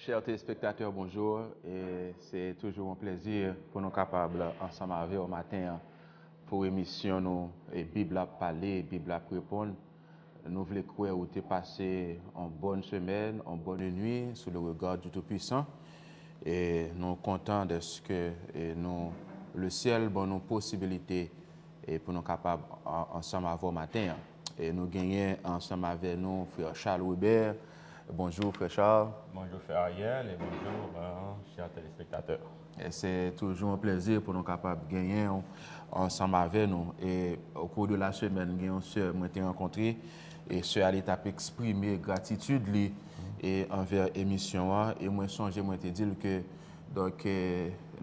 Chers téléspectateurs, bonjour. Et c'est toujours un plaisir pour nous capables ensemble avec au matin pour émission nous et Bible à parler, Bible à répondre. Nous voulons croire où tu passé une bonne semaine, une bonne nuit sous le regard du Tout-Puissant. Et nous sommes contents de ce que le ciel donne nos possibilités et pour nous capables ensemble avec au matin. Et nous gagnons ensemble avec nous frère Charles Hubert. Bonjour frère Charles. Bonjour frère Ariel et bonjour chers téléspectateurs. Et c'est toujours un plaisir pour nous capables de gagner ensemble avec nous. Et au cours de la semaine, nous avons été rencontrés et sœur Ali t'a exprimé gratitude et envers l'émission. Et moi, moi te dire que donc,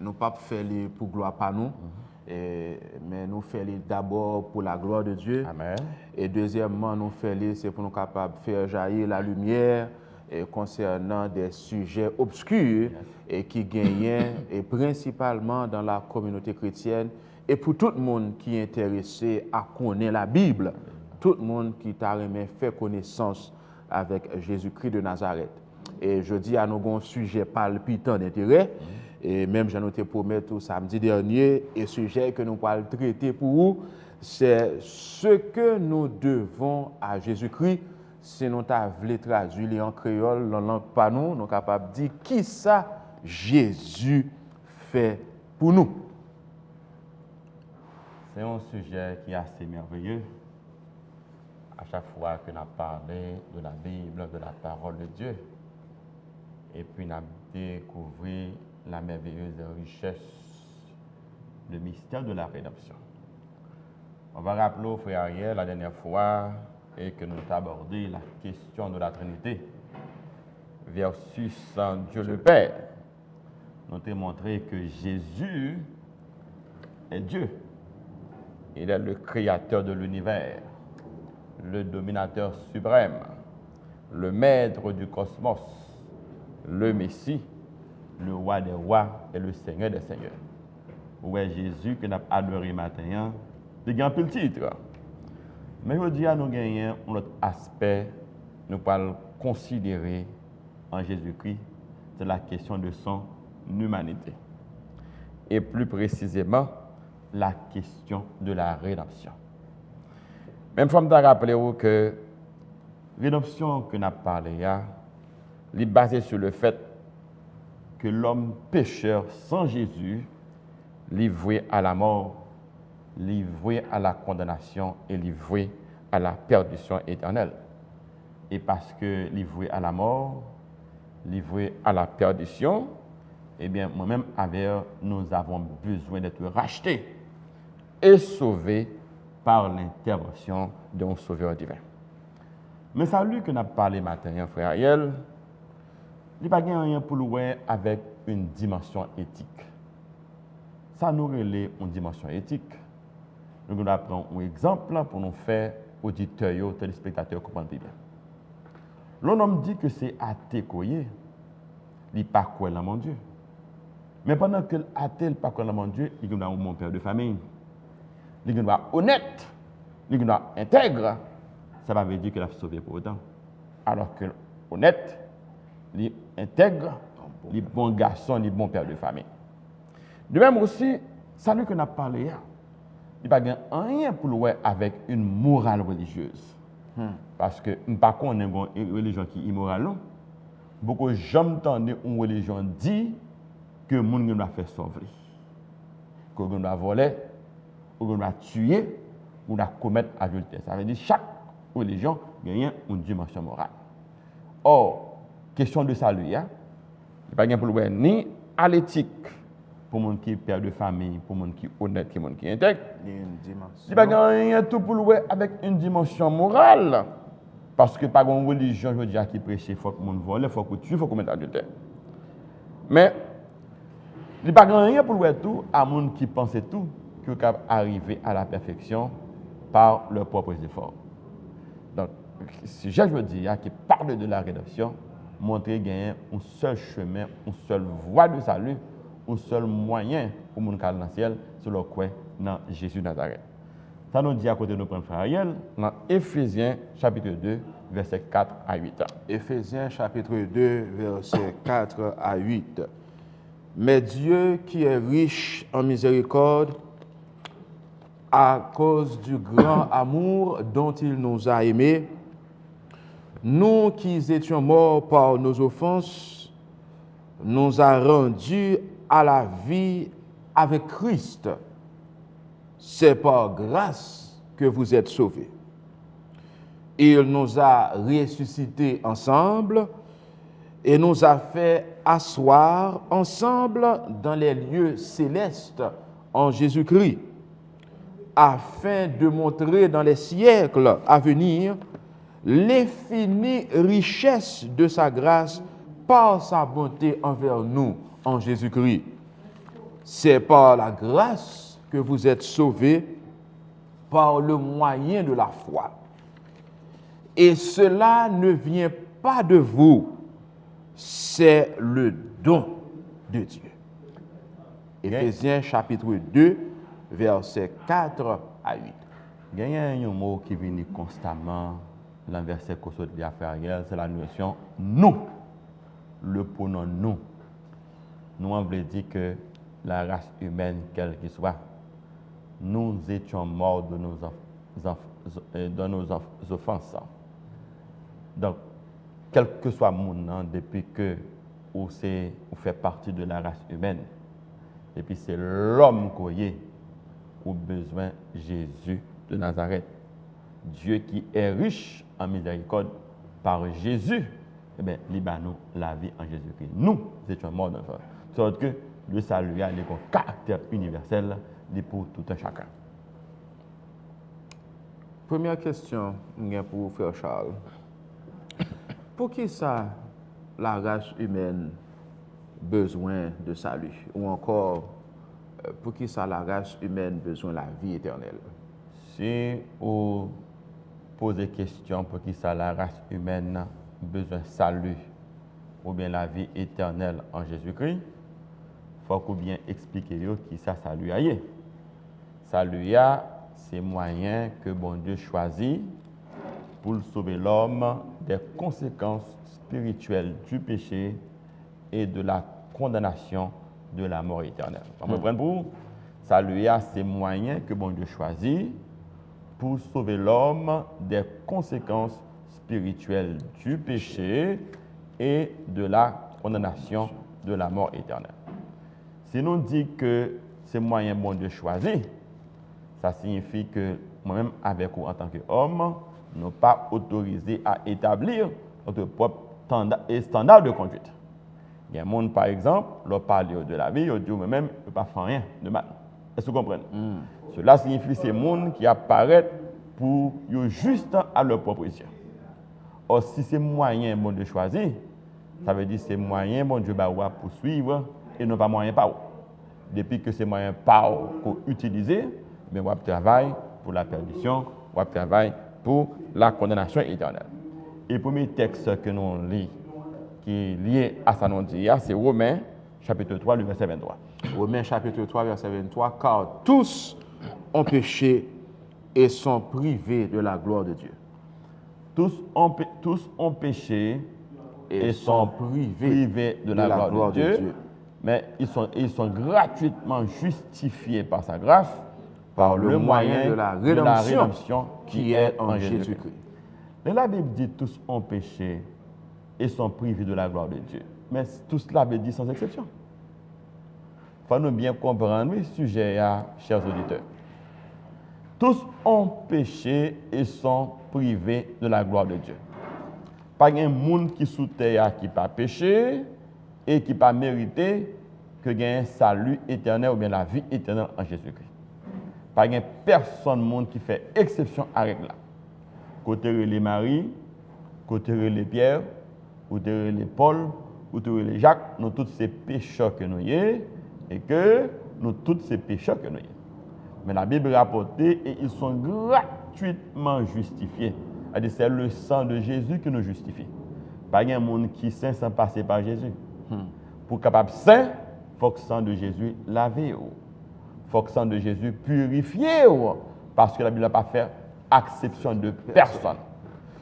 nous pas faire pour gloire par nous. Mais nous faisons d'abord pour la gloire de Dieu. Amen. Et deuxièmement, nous faisons c'est pour nous capables de faire jaillir la lumière concernant des sujets obscurs et qui gagnent et principalement dans la communauté chrétienne et pour tout le monde qui est intéressé à connaître la Bible, tout le monde qui t'a aimé faire connaissance avec Jésus-Christ de Nazareth. Et je dis à nous un sujet palpitant d'intérêt. Et même j'en ai promis tout samedi dernier, et le sujet que nous allons traiter pour vous, c'est ce que nous devons à Jésus-Christ. Si nous voulons traduire en créole, dans la langue pas nous sommes capables de dire qui ça Jésus fait pour nous. C'est un sujet qui est assez merveilleux. À chaque fois que nous parlons de la Bible, de la parole de Dieu, et puis nous découvert la merveilleuse richesse, le mystère de la rédemption. On va rappeler au frère Ariel la dernière fois et que nous avons abordé la question de la Trinité versus Dieu le Père. Nous avons montré que Jésus est Dieu. Il est le créateur de l'univers, le dominateur suprême, le maître du cosmos, le Messie, le roi des rois et le seigneur des seigneurs. Ouais, Jésus que nous avons adoré matin, il y a un petit titre. Mais aujourd'hui, nous gagnons un autre aspect, nous allons considérer en Jésus-Christ, c'est la question de son humanité. Et plus précisément, la question de la rédemption. Même fois, je me rappelle que la rédemption que nous avons parlé, est basée sur le fait que l'homme pécheur sans Jésus, livré à la mort, livré à la condamnation et livré à la perdition éternelle. Et parce que livré à la mort, livré à la perdition, eh bien, moi-même, nous avons besoin d'être rachetés et sauvés par l'intervention d'un sauveur divin. Mais salut que nous avons parlé matin, frère Ariel, il n'y a pas rien pour louer avec une dimension éthique. Ça nous relève une dimension éthique. Nous allons prendre un exemple pour nous faire auditeurs, téléspectateurs comprendre bien. L'homme dit que c'est athée qu'il n'est pas quoi dans mon Dieu. Mais pendant que l'athée n'est pas quoi dans mon Dieu, il est mon père de famille. Il est honnête, il est intègre. Ça va veut dire qu'il a sauvé pour autant. Alors que honnête, il est intègre, il est bon garçon, il est bon père de famille. De même aussi, ça nous que nous avons parlé, il n'y a pas rien pour louer avec une morale religieuse. Parce que nous ne pas une religion qui est immorale. Beaucoup de gens entendent une religion dit que le monde doit faire sauver. Que l'on doit voler, que l'on doit tuer, ou doit commettre adultère. Ça veut dire que chaque religion a une dimension morale. Or, question de salut, il n'y a pas rien pour louer ni à l'éthique, pour les gens qui est père de famille, pour les gens qui est honnête, pour les gens qui est intègre. Il n'y a pas rien tout pour louer avec une dimension morale. Parce que par une religion, je veux dire, qui prêche, il faut que les gens volent, il faut que tu il faut commettre adultère. Mais, il n'y a pas rien pour louer tout à les gens qui pensent tout, qui peuvent arriver à la perfection par leurs propres efforts. Donc, si je veux dire, qui parle de la rédemption, montrer qu'il y a un seul chemin, une seule voie de salut, un seul moyen pour mon cas dans le ciel, c'est le quoi dans Jésus de Nazareth. Ça nous dit à côté de notre frère Ariel, dans Éphésiens chapitre 2, versets 4 à 8. Éphésiens chapitre 2, versets 4 à 8. Mais Dieu qui est riche en miséricorde, à cause du grand amour dont il nous a aimés, nous qui étions morts par nos offenses, nous a rendus à la vie avec Christ. C'est par grâce que vous êtes sauvés. Il nous a ressuscités ensemble et nous a fait asseoir ensemble dans les lieux célestes en Jésus-Christ, afin de montrer dans les siècles à venir l'infinie richesse de sa grâce par sa bonté envers nous en Jésus-Christ. C'est par la grâce que vous êtes sauvés par le moyen de la foi. Et cela ne vient pas de vous, c'est le don de Dieu. Éphésiens chapitre 2, versets 4 à 8. Il y a un mot qui vient constamment dans le verset qu'on saute de affaire, c'est la notion nous. Le pronom nous. Nous, on veut dire que la race humaine, quelle qu'elle soit, nous étions morts de nos offenses. Donc, quel que soit mon nom, depuis que vous faites partie de la race humaine, et puis c'est l'homme qui a besoin de Jésus de Nazareth. Dieu qui est riche en miséricorde par Jésus, eh bien, il nous la vie en Jésus-Christ. Nous étions morts dans ça. De sorte que le salut a un caractère universel pour tout un chacun. Première question pour Frère Charles. Pour qui ça, la race humaine besoin de salut? Ou encore, pour qui ça, la race humaine besoin de la vie éternelle? Si vous posez question pour qui ça, la race humaine besoin de salut ou bien la vie éternelle en Jésus-Christ, il faut qu'on bien expliquer qui ça salut a. Salut a, c'est moyen que bon Dieu choisit pour sauver l'homme des conséquences spirituelles du péché et de la condamnation de la mort éternelle. Vous comprenez pour? Salut a, c'est moyen que bon Dieu choisit pour sauver l'homme des conséquences spirituelles du péché et de la condamnation de la mort éternelle. Si nous disons que c'est moyen bon Dieu choisi, ça signifie que moi-même, avec vous en tant qu'homme, nous sommes pas autorisés à établir notre propre standard de conduite. Il y a un monde, par exemple, leur parle de la vie, ils disent moi-même, je ne peux pas faire rien de mal. Est-ce que vous comprenez? Cela signifie que c'est monde qui apparaît pour juste à leur propre yeux. Or, si c'est moyen bon Dieu choisir, ça veut dire que c'est moyen bon Dieu va poursuivre et non pas moyen pas. Depuis que c'est moyen pas qu'on utilise, mais on travaille pour la perdition, on travaille pour la condamnation éternelle. Et le premier texte que nous lisons, qui est lié à ça, c'est Romains, chapitre 3, le verset 23. Romains, chapitre 3, verset 23. Car tous ont péché et sont privés de la gloire de Dieu. Tous ont péché et sont privés de la gloire de Dieu. Mais ils sont gratuitement justifiés par sa grâce, par le moyen de la rédemption qui est en Jésus-Christ. Mais la Bible dit tous ont péché et sont privés de la gloire de Dieu. Mais tout cela veut dire sans exception. Il faut nous bien comprendre le sujet, chers auditeurs. Tous ont péché et sont privés de la gloire de Dieu. Pas un monde qui sous terre qui pas péché et qui pas mérité que gagne un salut éternel ou bien la vie éternelle en Jésus-Christ. Pas une personne monde qui fait exception à règle là. Côté les Marie, côté les Pierre, côté les Paul, côté les Jacques, nous tous ces pécheurs que nous y est et que nous tous ces pécheurs que nous y est. Mais la Bible rapporte et ils sont gratuitement justifiés. C'est le sang de Jésus qui nous justifie. Pas un monde qui est saint sans passer par Jésus. Pour capable saint, il faut que le sang de Jésus lave. Il faut que le sang de Jésus purifie. Parce que la Bible n'a pas fait exception de personne.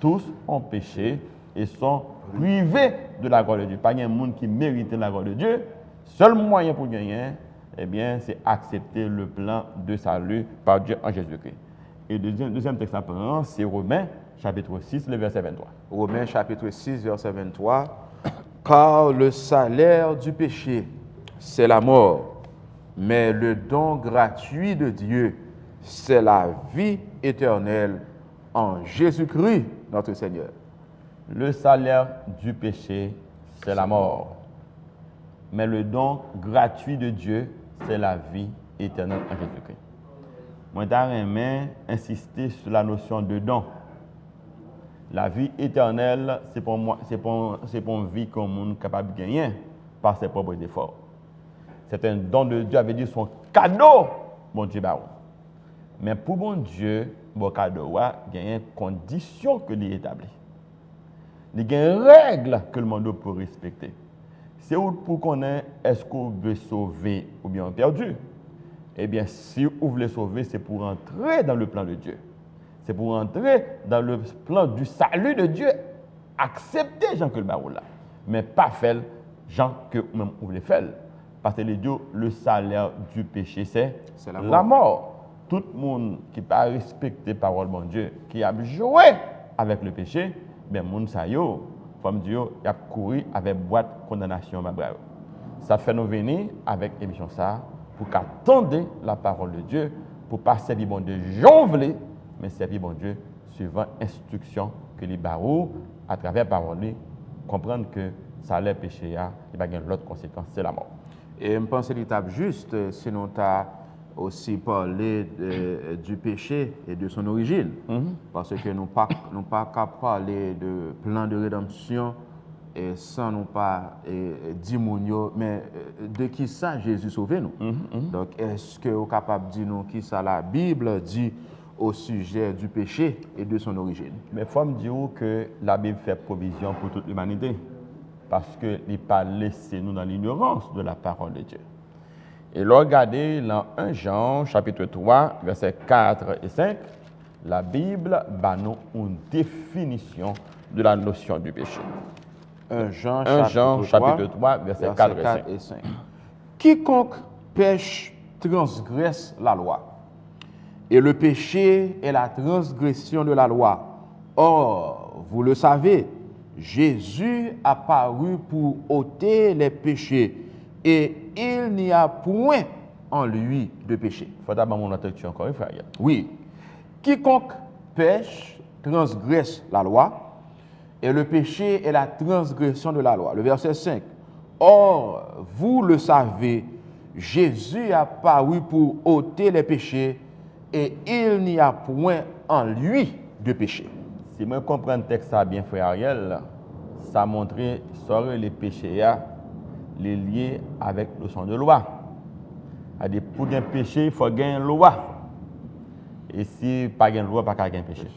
tous ont péché et sont privés de la gloire de Dieu. Pas de monde qui mérite la gloire de Dieu. Seul moyen pour gagner, eh bien, c'est accepter le plan de salut par Dieu en Jésus-Christ. Et le deuxième texte apparent, c'est Romains, chapitre 6, le verset 23. Romains chapitre 6, verset 23. Car le salaire du péché, c'est la mort, mais le don gratuit de Dieu, c'est la vie éternelle en Jésus-Christ, notre Seigneur. Le salaire du péché, c'est la mort, mais le don gratuit de Dieu, c'est la vie éternelle en Jésus-Christ. Moi, j'aimerais insister sur la notion de don. La vie éternelle, c'est pour moi, c'est pour une vie qu'on est capable de gagner par ses propres efforts. C'est un don de Dieu, avait dit son cadeau, mon Dieu. Mais pour mon Dieu, mon cadeau a une condition que l'il établit. Il y a une règle que le monde peut respecter. C'est pour qu'on ait, est-ce qu'on veut sauver ou bien perdu? Eh bien, si vous voulez sauver, c'est pour entrer dans le plan de Dieu. C'est pour entrer dans le plan du salut de Dieu. Accepter Jean que le barreau là. Mais pas faire Jean que même vous voulez faire. Parce que le salaire du péché, c'est la mort. Tout le monde qui n'a pas respecté la parole de Dieu, qui a joué avec le péché, ben moun sa yo, comme Dieu, il a couru avec boîte condamnation. Ça fait nous venir avec émission ça pour qu'attendre la parole de Dieu, pour ne pas servir bon Dieu jonvler, mais servir bon Dieu suivant l'instruction que les barreaux, à travers la parole, comprendre que ça les péché, il va y avoir l'autre conséquence, c'est la mort. Et je pense que l'étape juste, sinon tu as aussi parlé du péché et de son origine. Parce que nous ne pas qu'à parler de plan de rédemption et sans nous pas dire mais de qui ça Jésus sauvé nous. Donc est-ce que vous êtes capable de dire nous qui ça la Bible dit au sujet du péché et de son origine? Mais il faut me dire que la Bible fait provision pour toute l'humanité. Parce qu'il n'est pas laissé nous dans l'ignorance de la parole de Dieu. Et là, regardez dans 1 Jean, chapitre 3, versets 4 et 5, la Bible donne une définition de la notion du péché. 1 Jean, chapitre 3, versets 4 et 5. Quiconque pêche transgresse la loi. Et le péché est la transgression de la loi. Or, vous le savez, Jésus a paru pour ôter les péchés et il n'y a point en lui de péché. Il faut d'abord mon attention encore une fois. Oui. Quiconque pêche transgresse la loi et le péché est la transgression de la loi. Le verset 5. Or, vous le savez, Jésus a paru pour ôter les péchés et il n'y a point en lui de péché. Si je comprends le texte bien, frère Ariel, ça montre que les péchés les liés avec le sang de loi. Pour un péché, il faut gagner une loi. Et si pas gagner une loi, pas gagner un péché.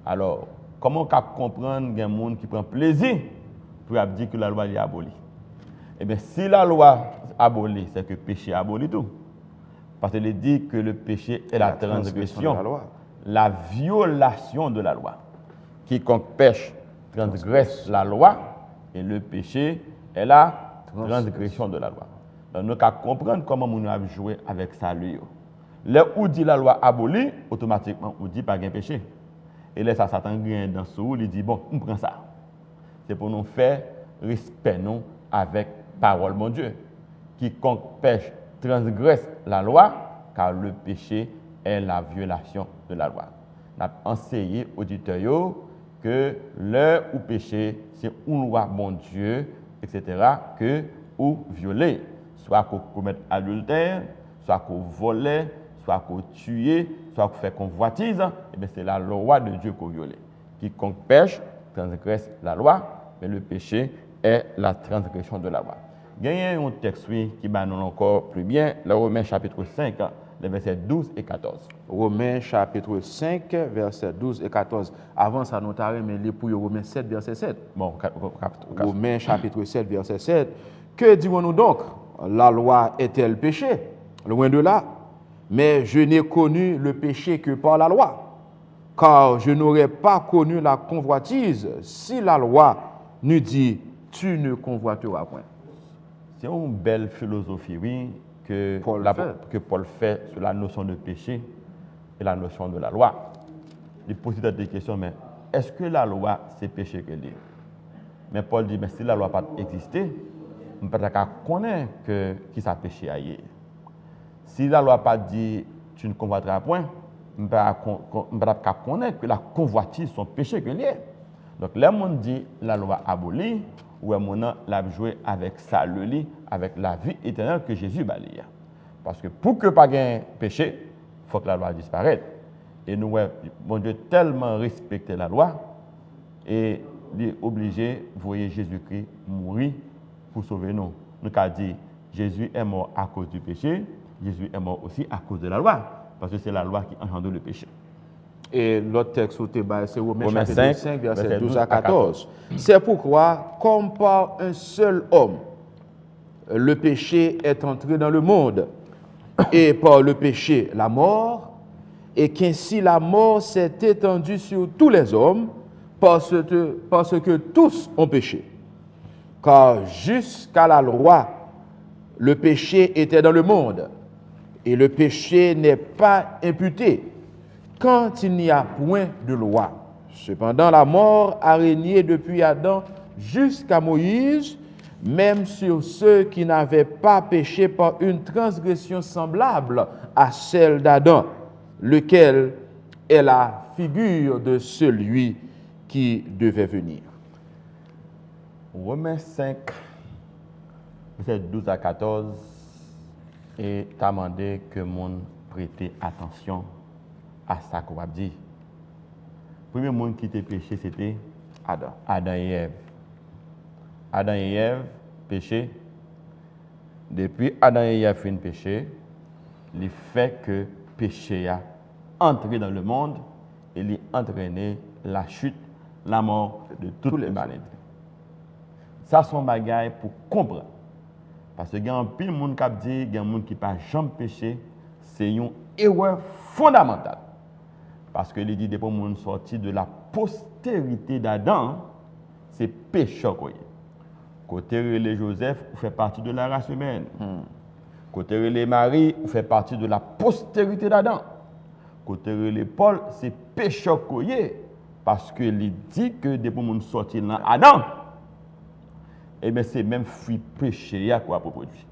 Alors, comment on peut comprendre qu'il y a des gens qui prennent plaisir pour dire que la loi est abolie? Eh bien, si la loi est abolie, c'est que le péché est aboli tout. Parce qu'il dit que le péché est la transgression, la violation de la loi. Quiconque pêche transgresse la loi et le péché est la transgression de la loi. Donc, nous devons comprendre comment nous avons joué avec ça. Là où dit la loi abolie, automatiquement, on dit pas qu'il y a péché. Et là, ça Satan gagne dans ce où il dit, bon, on prend ça. C'est pour nous faire respect nous avec parole, mon Dieu. Quiconque pêche transgresse la loi, car le péché est la violation de la loi. On a enseigné aux auditeurs que l'heure où péché, c'est une loi, mon Dieu, etc., que ou violer. Soit qu'on commette adultère, soit qu'on vole, soit qu'on tue, soit qu'on fait convoitise, et bien c'est la loi de Dieu qu'on viole. Quiconque pêche transgresse la loi, mais le péché est la transgression de la loi. Il y a un texte qui va nous encore plus bien, le Romains chapitre 5, les versets 12 et 14. Romains chapitre 5, versets 12 et 14. Avant ça, nous avons mis pour Romains 7, verset 7. Bon, Romains chapitre 7, verset 7. Que dirons-nous donc? La loi est-elle péché? Loin de là. Mais je n'ai connu le péché que par la loi. car je n'aurais pas connu la convoitise si la loi n'eût dit tu ne convoiteras point. C'est une belle philosophie, oui, que Paul fait sur la notion de péché et la notion de la loi. Il pose des questions, mais est-ce que la loi, c'est péché qu'elle est? Mais Paul dit, mais si la loi n'a pas existé, on ne peut pas connaître qui ça péché ailleurs. Si la loi n'a pas dit tu ne convoiteras point, on ne peut pas connaître que la convoitise son péché qu'elle est. Donc, là, on dit la loi abolie, ou on l'a joué avec ça, le lit, avec la vie éternelle que Jésus va lire. Parce que pour que pas gain péché, il faut que la loi disparaisse. Et nous, bon Dieu, tellement respecté la loi, et il est obligé de voir Jésus-Christ mourir pour sauver nous. Nous avons dit, Jésus est mort à cause du péché, Jésus est mort aussi à cause de la loi, parce que c'est la loi qui engendre le péché. Et l'autre texte où c'est Romains 5, verset 12 à 14. C'est pourquoi, comme par un seul homme, le péché est entré dans le monde, et par le péché, la mort, et qu'ainsi la mort s'est étendue sur tous les hommes, parce que tous ont péché. Car jusqu'à la loi, le péché était dans le monde, et le péché n'est pas imputé quand il n'y a point de loi. Cependant, la mort a régné depuis Adam jusqu'à Moïse, même sur ceux qui n'avaient pas péché par une transgression semblable à celle d'Adam, lequel est la figure de celui qui devait venir. Romains 5, verset 12 à 14, et t'a demandé que mon prêter attention à ça qu'on va dire. Le premier monde qui était péché, c'était Adam et Ève. Adam et Ève, péché. Depuis Adam et Ève fin péché, le fait que péché a entré dans le monde et il a entraîné la chute, la mort de toute l'humanité. Ça, c'est un bagage pour comprendre. Parce qu'il y a un pile de monde qui dit, il y a un monde qui n'a pas jamais péché, c'est une erreur fondamentale. Parce que il dit, depuis que monde sorti de la postérité d'Adam, c'est pécheur. Côté les Joseph, vous fait partie de la race humaine. Côté les Marie, vous fait partie de la postérité d'Adam. Côté les Paul, c'est pécheur. Parce que il dit que depuis que monde sorti dans Adam, et bien c'est même fruit péché quoi pour produire.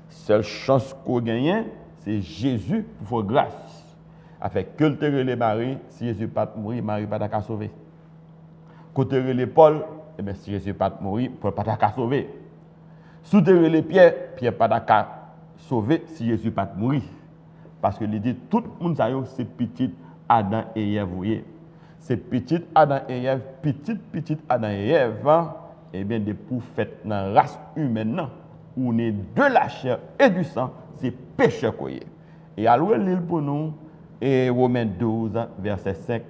Seule chance qu'on gagne, c'est Jésus pour faire grâce. Avec que le Marie, si Jésus pas mourir, Marie pas ta sauver. Côté les Paul, et bien si Jésus pas mourir, Paul pas ta sauver. Sous les Pierre, Pierre pas ta sauver si Jésus pas mourir. Parce que il dit tout le monde c'est petit Adam et Ève, vous voyez. C'est petit Adam et Ève, petit Adam et Ève, et bien des pour fait dans la race humaine, où on est de la chair et du sang, c'est péché quoi. Et alors l'île pour nous, et Romains 12, verset 5,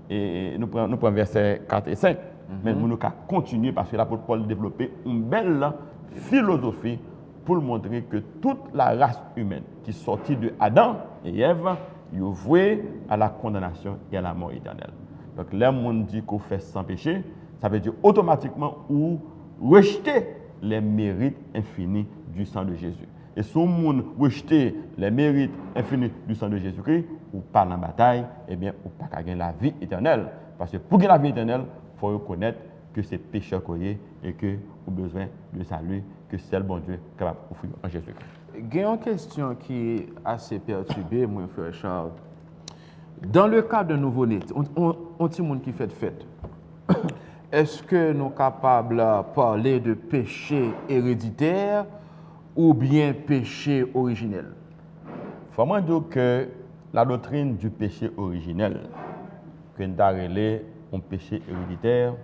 et nous prenons verset 4 et 5. Mais nous allons continuer parce que l'apôtre Paul a développé une belle philosophie pour montrer que toute la race humaine qui est sortie de Adam et Ève, est vouée à la condamnation et à la mort éternelle. Donc, là, on dit qu'on fait sans péché, ça veut dire automatiquement ou rejeter les mérites infinis du sang de Jésus. Et si on rejette les mérites infinis du sang de Jésus-Christ, ou pas en bataille, eh bien, ou pas gagner la vie éternelle. Parce que pour gagner la vie éternelle, il faut reconnaître que c'est pécheur qu'on est et que nous avons besoin de salut, que c'est le bon Dieu capable d'offrir en Jésus-Christ. Il y a une question qui est assez perturbée, mon frère Charles. Dans le cas de nouveau-né, on dit monde qui fait fête. Est-ce que nous sommes capables de parler de péché héréditaire ou bien péché originel? Il faut moi dire que la doctrine du péché originel, que nous avons relé un péché héréditaire,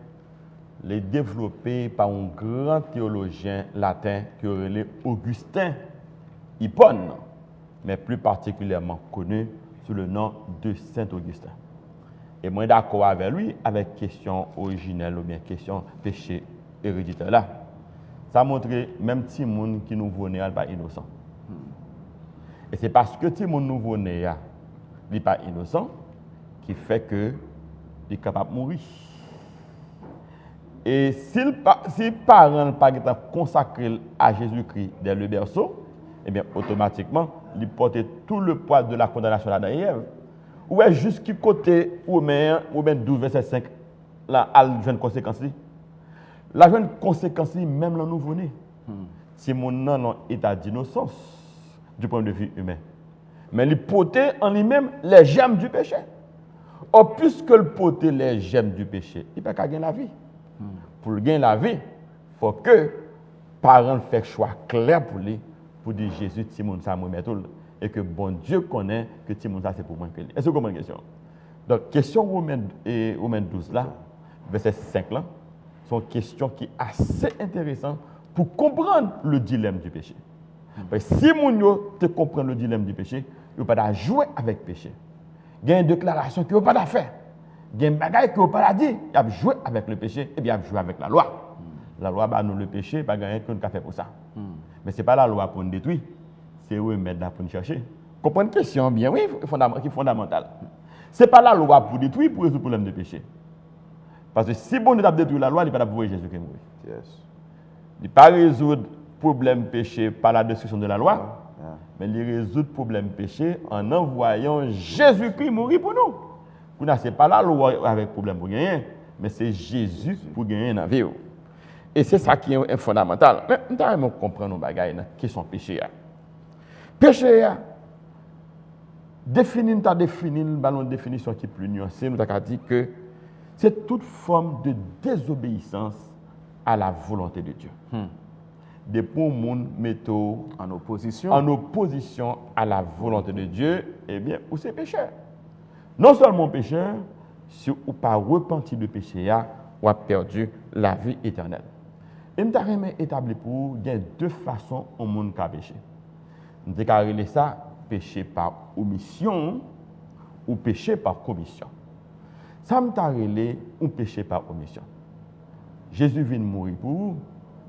est développée par un grand théologien latin qui est relé Augustin Hippone, mais plus particulièrement connu sous le nom de Saint Augustin. Et moi, d'accord avec lui, avec question originelle ou bien question péché héréditaire là. Ça montre même si moun qui nouveau-né n'est pas innocent. Et c'est parce que si moun nouveau-né n'est pas innocent qui fait que il est capable de mourir. Et si les parents n'ont pas consacré à Jésus-Christ dès le berceau, eh bien, automatiquement, ils portent tout le poids de la condamnation là derrière. Ou est jusqu'à côté, ou bien 12, verset 5, là, à la jeune conséquence. La jeune conséquence, même le nouveau-né. Si mon nom est état d'innocence, du point de vue humain. Mais il portait en lui-même les germes du péché. Or, puisque le portait les germes du péché, il ne peut pas gagner la vie. Pour gagner la vie, il faut que les parents fassent un choix clair pour lui, pour dire Jésus, Timon, ça m'a tout. Et que bon Dieu connaît que Timon, ça c'est pour moi. Est-ce que vous comprenez la question? Donc, question Romains 12 là, verset 5 là, sont questions qui sont assez intéressantes pour comprendre le dilemme du péché. Parce que si vous te comprend le dilemme du péché, vous ne pouvez pas jouer avec le péché. Il y a une déclaration que vous ne pouvez pas faire. Il y a une bagaille que vous ne pouvez pas dire. Il y a joué avec le péché et bien il y a joué avec la loi. La loi, bah, nous le péché, pas gagner qu'on a fait pour ça. Mais ce n'est pas la loi pour nous détruire, c'est eux mettre là pour nous chercher. Comprenez une question bien, oui, qui est fondamentale. Ce n'est pas la loi pour détruire, pour résoudre le problème de péché. Parce que si bon nous a détruit la loi, il ne peut pas pouvoir Jésus qui est mort. Yes. Il ne peut pas résoudre le problème péché par la destruction de la loi, mais il résout le problème péché en envoyant Jésus-Christ mourir pour nous. Ce n'est pas la loi avec problème pour gagner, mais c'est Jésus pour gagner dans la vie. Et c'est ça qui est fondamental. Mais nous devons comprendre nos bagages dans la question péché. Péché, définir une définition qui est plus nuancée, nous avons dit que c'est toute forme de désobéissance à la volonté de Dieu. Des pour monde métaux en opposition à la volonté de Dieu, eh bien, ou c'est pécheur. Non seulement pécheur, si ou pas repenti de péché, ou a perdu la vie éternelle. Et nous avons établi pour il y a deux façons au monde qui a péché. Nous avons ça péché par omission ou péché par commission. Ça nous a relé un péché par omission. Jésus vient mourir pour vous.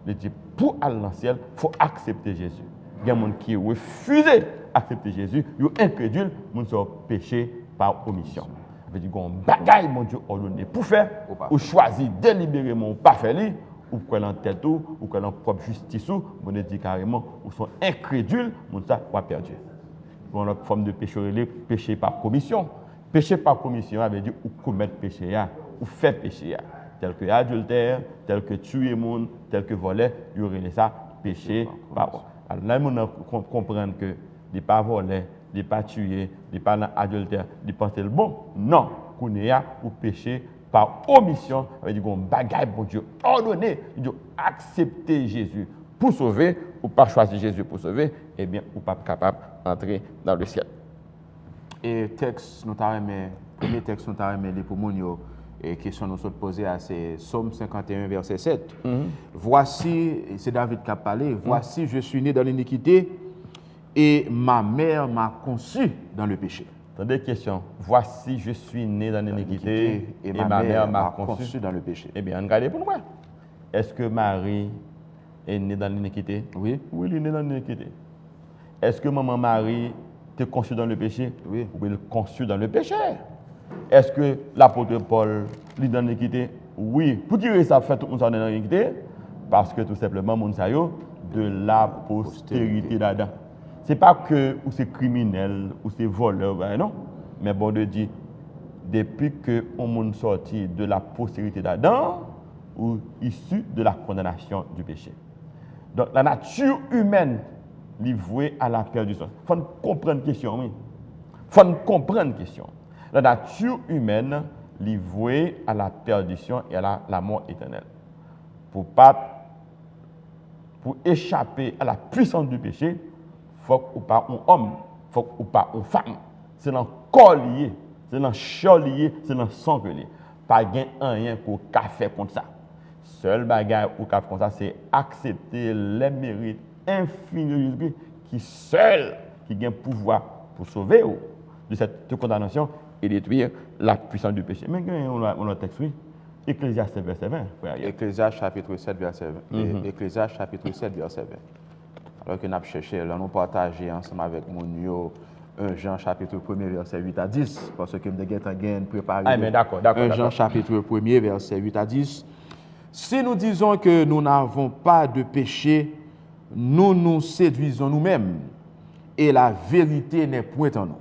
Il dit pour aller dans le ciel, il faut accepter Jésus. Il y a des gens qui refusent d'accepter Jésus, ils sont incrédules, ils sont péché par omission. Ça veut dire qu'on bagaille, mon Dieu, ordonné pour faire, ou choisir délibérément pas faire, ou quoi en tête ou quoi en propre justice, on dit carrément, ou sont incrédules, mon ça va perdu. Bon, la forme de péché par commission. Péché par commission, ça veut dire ou commettre péché, ou faire péché. Tel que adultère, tel que tuer monde, tel que voler, il y aurait ça péché par. Alors là, on comprend que il n'est pas volé, il n'est pas tué, il n'est pas adultère, il pense le bon. Non, qu'on est ou péché par omission, ça veut dire qu'on bagaille pour Dieu ordonné, il dit accepter Jésus pour sauver ou pas choisir Jésus pour sauver, eh bien, ou pas capable d'entrer dans le ciel. Et texte, premier texte, nous avons aimé pour nous. Et question nous sommes posée à c'est Psaume 51, verset 7. Voici, c'est David qui a parlé, voici, je suis né dans l'iniquité et ma mère m'a conçu dans le péché. Attendez, question. Voici, je suis né dans l'iniquité et ma mère m'a conçu dans le péché. Eh bien, regardez pour nous. Est-ce que Marie est née dans l'iniquité? Oui. Oui, elle est née dans l'iniquité. Est-ce que maman Marie t'est conçue dans le péché? Oui. Oui, elle est conçue dans le péché. Est-ce que l'apôtre Paul lit dans l'iniquité? Oui. Pour dire ça, fait tout le monde dans l'iniquité? Parce que tout simplement, mon sayo de la postérité d'Adam. Ce n'est pas que c'est criminel ou c'est voleur, non. Mais bon Dieu dit, depuis que on est sorti de la postérité d'Adam, ou issu de la condamnation du péché. Donc la nature humaine livrée à la perdition. Il faut comprendre la question. Il faut comprendre la question. La nature humaine livrée à la perdition et à la mort éternelle. Pour échapper à la puissance du péché, il faut que pas un homme, il faut que pas une femme. C'est dans le corps lié, c'est dans le chair lié, c'est dans le sang lié. Pas rien qu'on a fait comme ça. Seul bagage ou cap comme ça, c'est accepter les mérites infinis de Jésus-Christ qui seul qui a pouvoir pour sauver de cette condamnation et détruire la puissance du péché. Mais on a un texte, oui. Ecclésiaste verset 20. Ecclésiaste chapitre 7 verset 20. Ecclésiaste chapitre 7 verset 20. Alors que nous avons cherché, nous partageons ensemble avec mon 1 Jean chapitre 1er verset 8 à 10, parce que je vais préparer. Ah, mais d'accord. 1 Jean chapitre 1er verset 8 à 10. Si nous disons que nous n'avons pas de péché, nous nous séduisons nous-mêmes et la vérité n'est point en nous.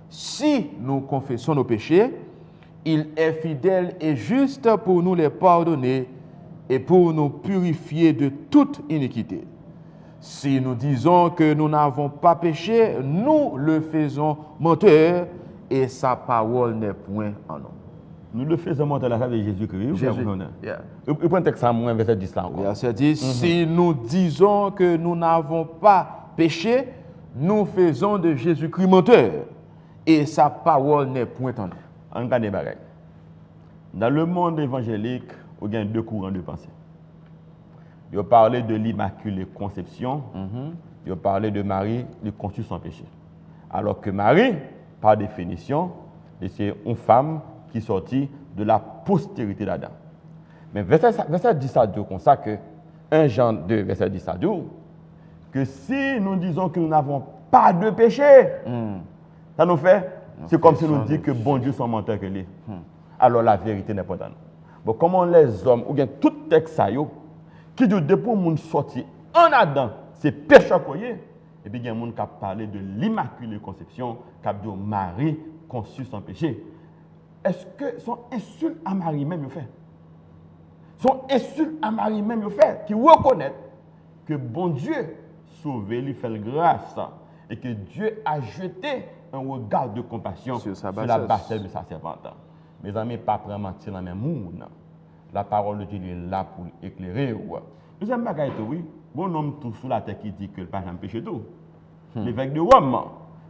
Si nous confessons nos péchés, il est fidèle et juste pour nous les pardonner et pour nous purifier de toute iniquité. Si nous disons que nous n'avons pas péché, nous le faisons menteur et sa parole n'est point en nous. Nous le faisons menteur la de Jésus-Christ. Jésus. Il prend un texte à moins, verset 10 là encore. Verset 10, si nous disons que nous n'avons pas péché, nous faisons de Jésus-Christ menteur et sa parole n'est point en nous. On regarde des bagages. Dans le monde évangélique, il y a deux courants de pensée. Il a parlé de l'Immaculée Conception, il a parlé de Marie, qui conçut sans péché. Alors que Marie, par définition, c'est une femme qui sortit de la postérité d'Adam. Mais verset 10 à 2, comme ça, que 1 Jean 2, verset 10 à 2, que si nous disons que nous n'avons pas de péché, ça nous fait, c'est comme si nous disons que bon Dieu sont menteurs que lui. Alors la vérité n'est pas dans nous. Bon, comment les hommes, ou bien tout texte ça, qui dit depuis que nous sorti en Adam, c'est péché qu'on y est. Et puis il y a des gens qui parlé de l'Immaculée Conception, qui a dit Marie conçue sans péché. Est-ce que son insulte à Marie même fait? Son insulte à Marie même fait, qui reconnaît que bon Dieu sauvé, lui fait grâce, et que Dieu a jeté un regard de compassion sur la bassesse de sa servante. Mes amis, pas vraiment mentir dans le même monde. La parole de Dieu est là pour éclairer. Deuxième bagaille, oui, bon homme tout sous la terre qui dit que le pas jamais péché tout. L'évêque de Rome,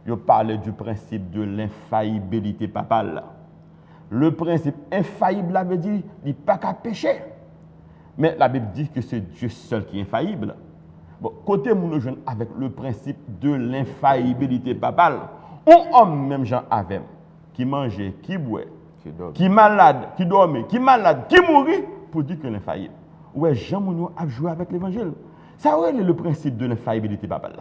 il parlait du principe de l'infaillibilité papale. Le principe infaillible veut dire qu'il n'y a pas qu'à pécher. Mais la Bible dit que c'est Dieu seul qui est infaillible. Bon, côté nous jeune avec le principe de l'infaillibilité papale, un homme même Jean avait qui mangeait, qui boit, qui malade, qui dormait, qui malade, qui mourit pour dire que l'infaillible. Ouais, Jean Monod a joué avec l'évangile. Ça c'est le principe de l'infaillibilité papale.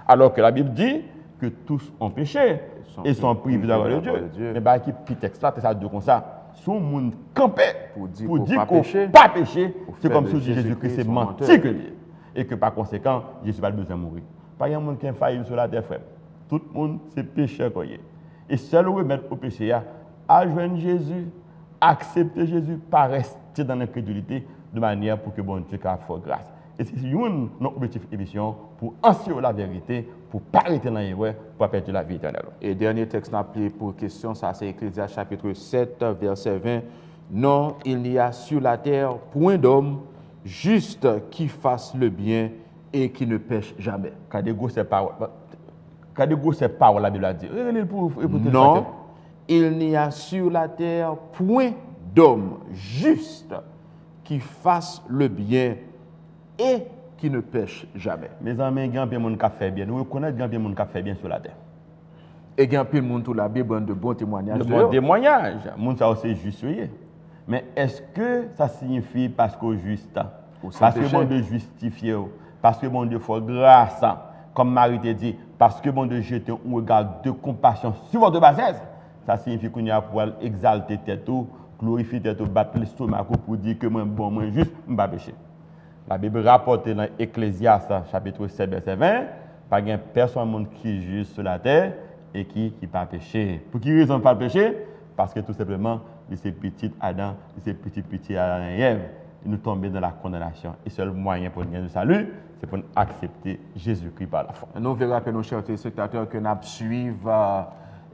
Alors que la Bible dit que tous ont péché et sont privés de la gloire de Dieu. Mais bah qui texte là, c'est ça de comme ça. Si on monde campait pour dire qu'on pas péché, c'est comme si Jésus-Christ c'est menti que lui. Et que par conséquent, Jésus n'a pas besoin de mourir. Pas un monde qui est infaillible sur la terre, frère. Tout le monde, c'est pécheur qu'on est. Et seul remettre au péché, à joindre Jésus, accepter Jésus, pas rester dans l'incrédulité, de manière pour que bon Dieu fasse grâce. Et c'est notre objectif émission pour enseigner la vérité, pour ne pas arrêter dans l'erreur, pour perdre la vie éternelle. Et dernier texte appelé pour question, ça c'est Ecclésiaste chapitre 7, verset 20. Non, il n'y a sur la terre point d'homme juste qui fasse le bien et qui ne pêche jamais. Kadego c'est parole. Kadego c'est parole la Bible a dit. Non, il n'y a sur la terre point d'homme juste qui fasse le bien et qui ne pêche jamais. Mes amis, il y a bien monde qui fait bien. Nous reconnaissons qu'il y a bien monde qui fait bien sur la terre. Et il y a bien monde tout la Bible de bons témoignages. De bons témoignages. Monde ça aussi juste. Mais est-ce que ça signifie parce qu'au juste, parce que bon Dieu justifié, parce que bon Dieu fait grâce, comme Marie te dit, parce que bon Dieu jette un regard de compassion sur votre bassesse, ça signifie qu'on y a pour exalter tête, glorifier tête, battre l'estomac pour dire que moi bon, moi juste, je ne vais pas pécher. La Bible rapporte dans Ecclésiaste chapitre 7, verset 20, pas de personne qui est juste sur la terre et qui n'a pas péché. Pour qui raison pas péché? Parce que tout simplement, ces petits Adam, ces petits Adam et Ève, nous tombons dans la condamnation. Et le seul moyen pour gagner le salut, c'est pour accepter Jésus-Christ par la foi. Nous verrons que nos chers téléspectateurs que nous suivons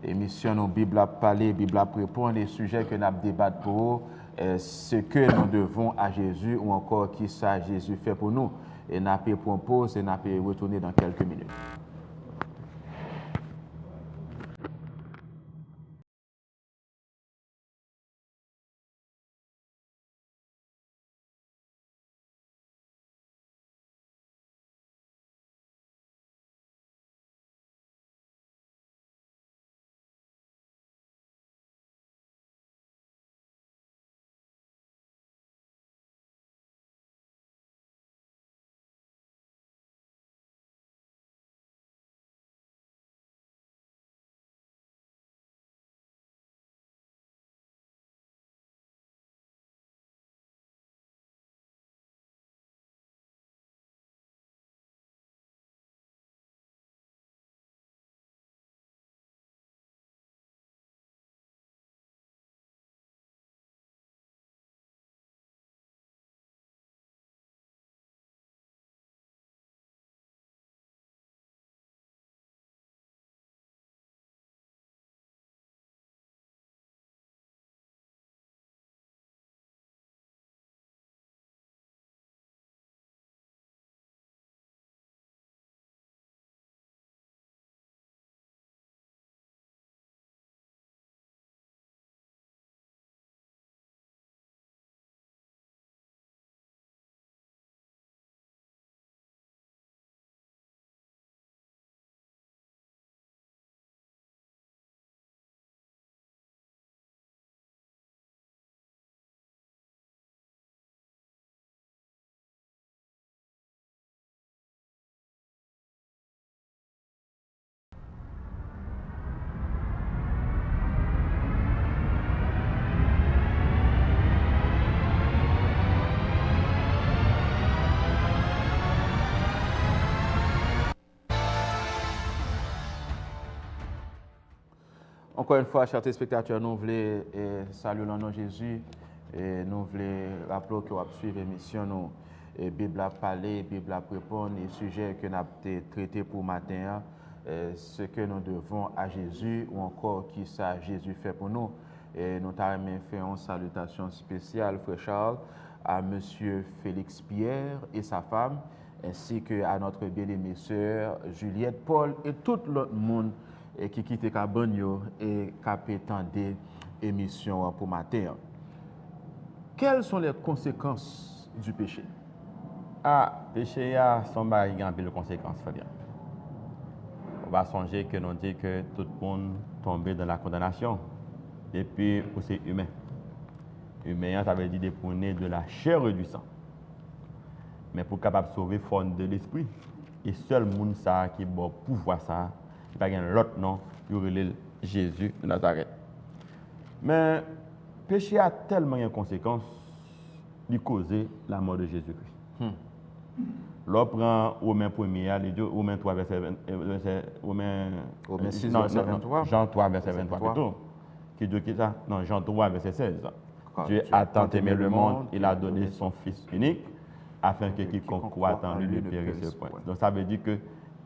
l'émission de Bible à parler, Bible à répondre, les sujets que nous débattons pour eux, ce que nous devons à Jésus ou encore qui ça Jésus fait pour nous. Et nous allons prendre pause et nous allons retourner dans quelques minutes. Encore une fois, chers téléspectateurs, nous voulons saluer le nom de Jésus et nous voulons rappeler que vous suivre l'émission nous et Bible a parlé, Bible a répondre les sujets que nous avons traités pour matin, ce que nous devons à Jésus ou encore qui ça Jésus fait pour nous. Et nous avons fait une salutation spéciale, frère Charles, à monsieur Félix Pierre et sa femme, ainsi qu'à notre bien-aimée sœur Juliette Paul et tout l'autre monde qui quitte Cabonio et qui attendait l'émission pour matin. Quelles sont les conséquences du péché? Péché a son bagage en pile conséquences, Fabien. On va songer que nous dit que tout le monde tombé dans la condamnation. Et puis, c'est humain. Humain, ça veut dire dépouiller de la chair et du sang. Mais pour capable de sauver, il faut de l'esprit. Et seul monde ça qui bon pouvoir ça, il n'y a pas l'autre nom, il relève Jésus de Nazareth. Mais le péché a tellement de conséquences, il cause la mort de Jésus-Christ. L'on prend Romains 1er, Romains 3, verset 6, verset 23. Jean 3, verset 23 plutôt. Qui dit ça? Non, Jean 3, verset 16. Dieu a tant aimé le monde, il a donné son Fils unique, afin que quiconque croit en lui ne périsse point. Donc ça veut dire que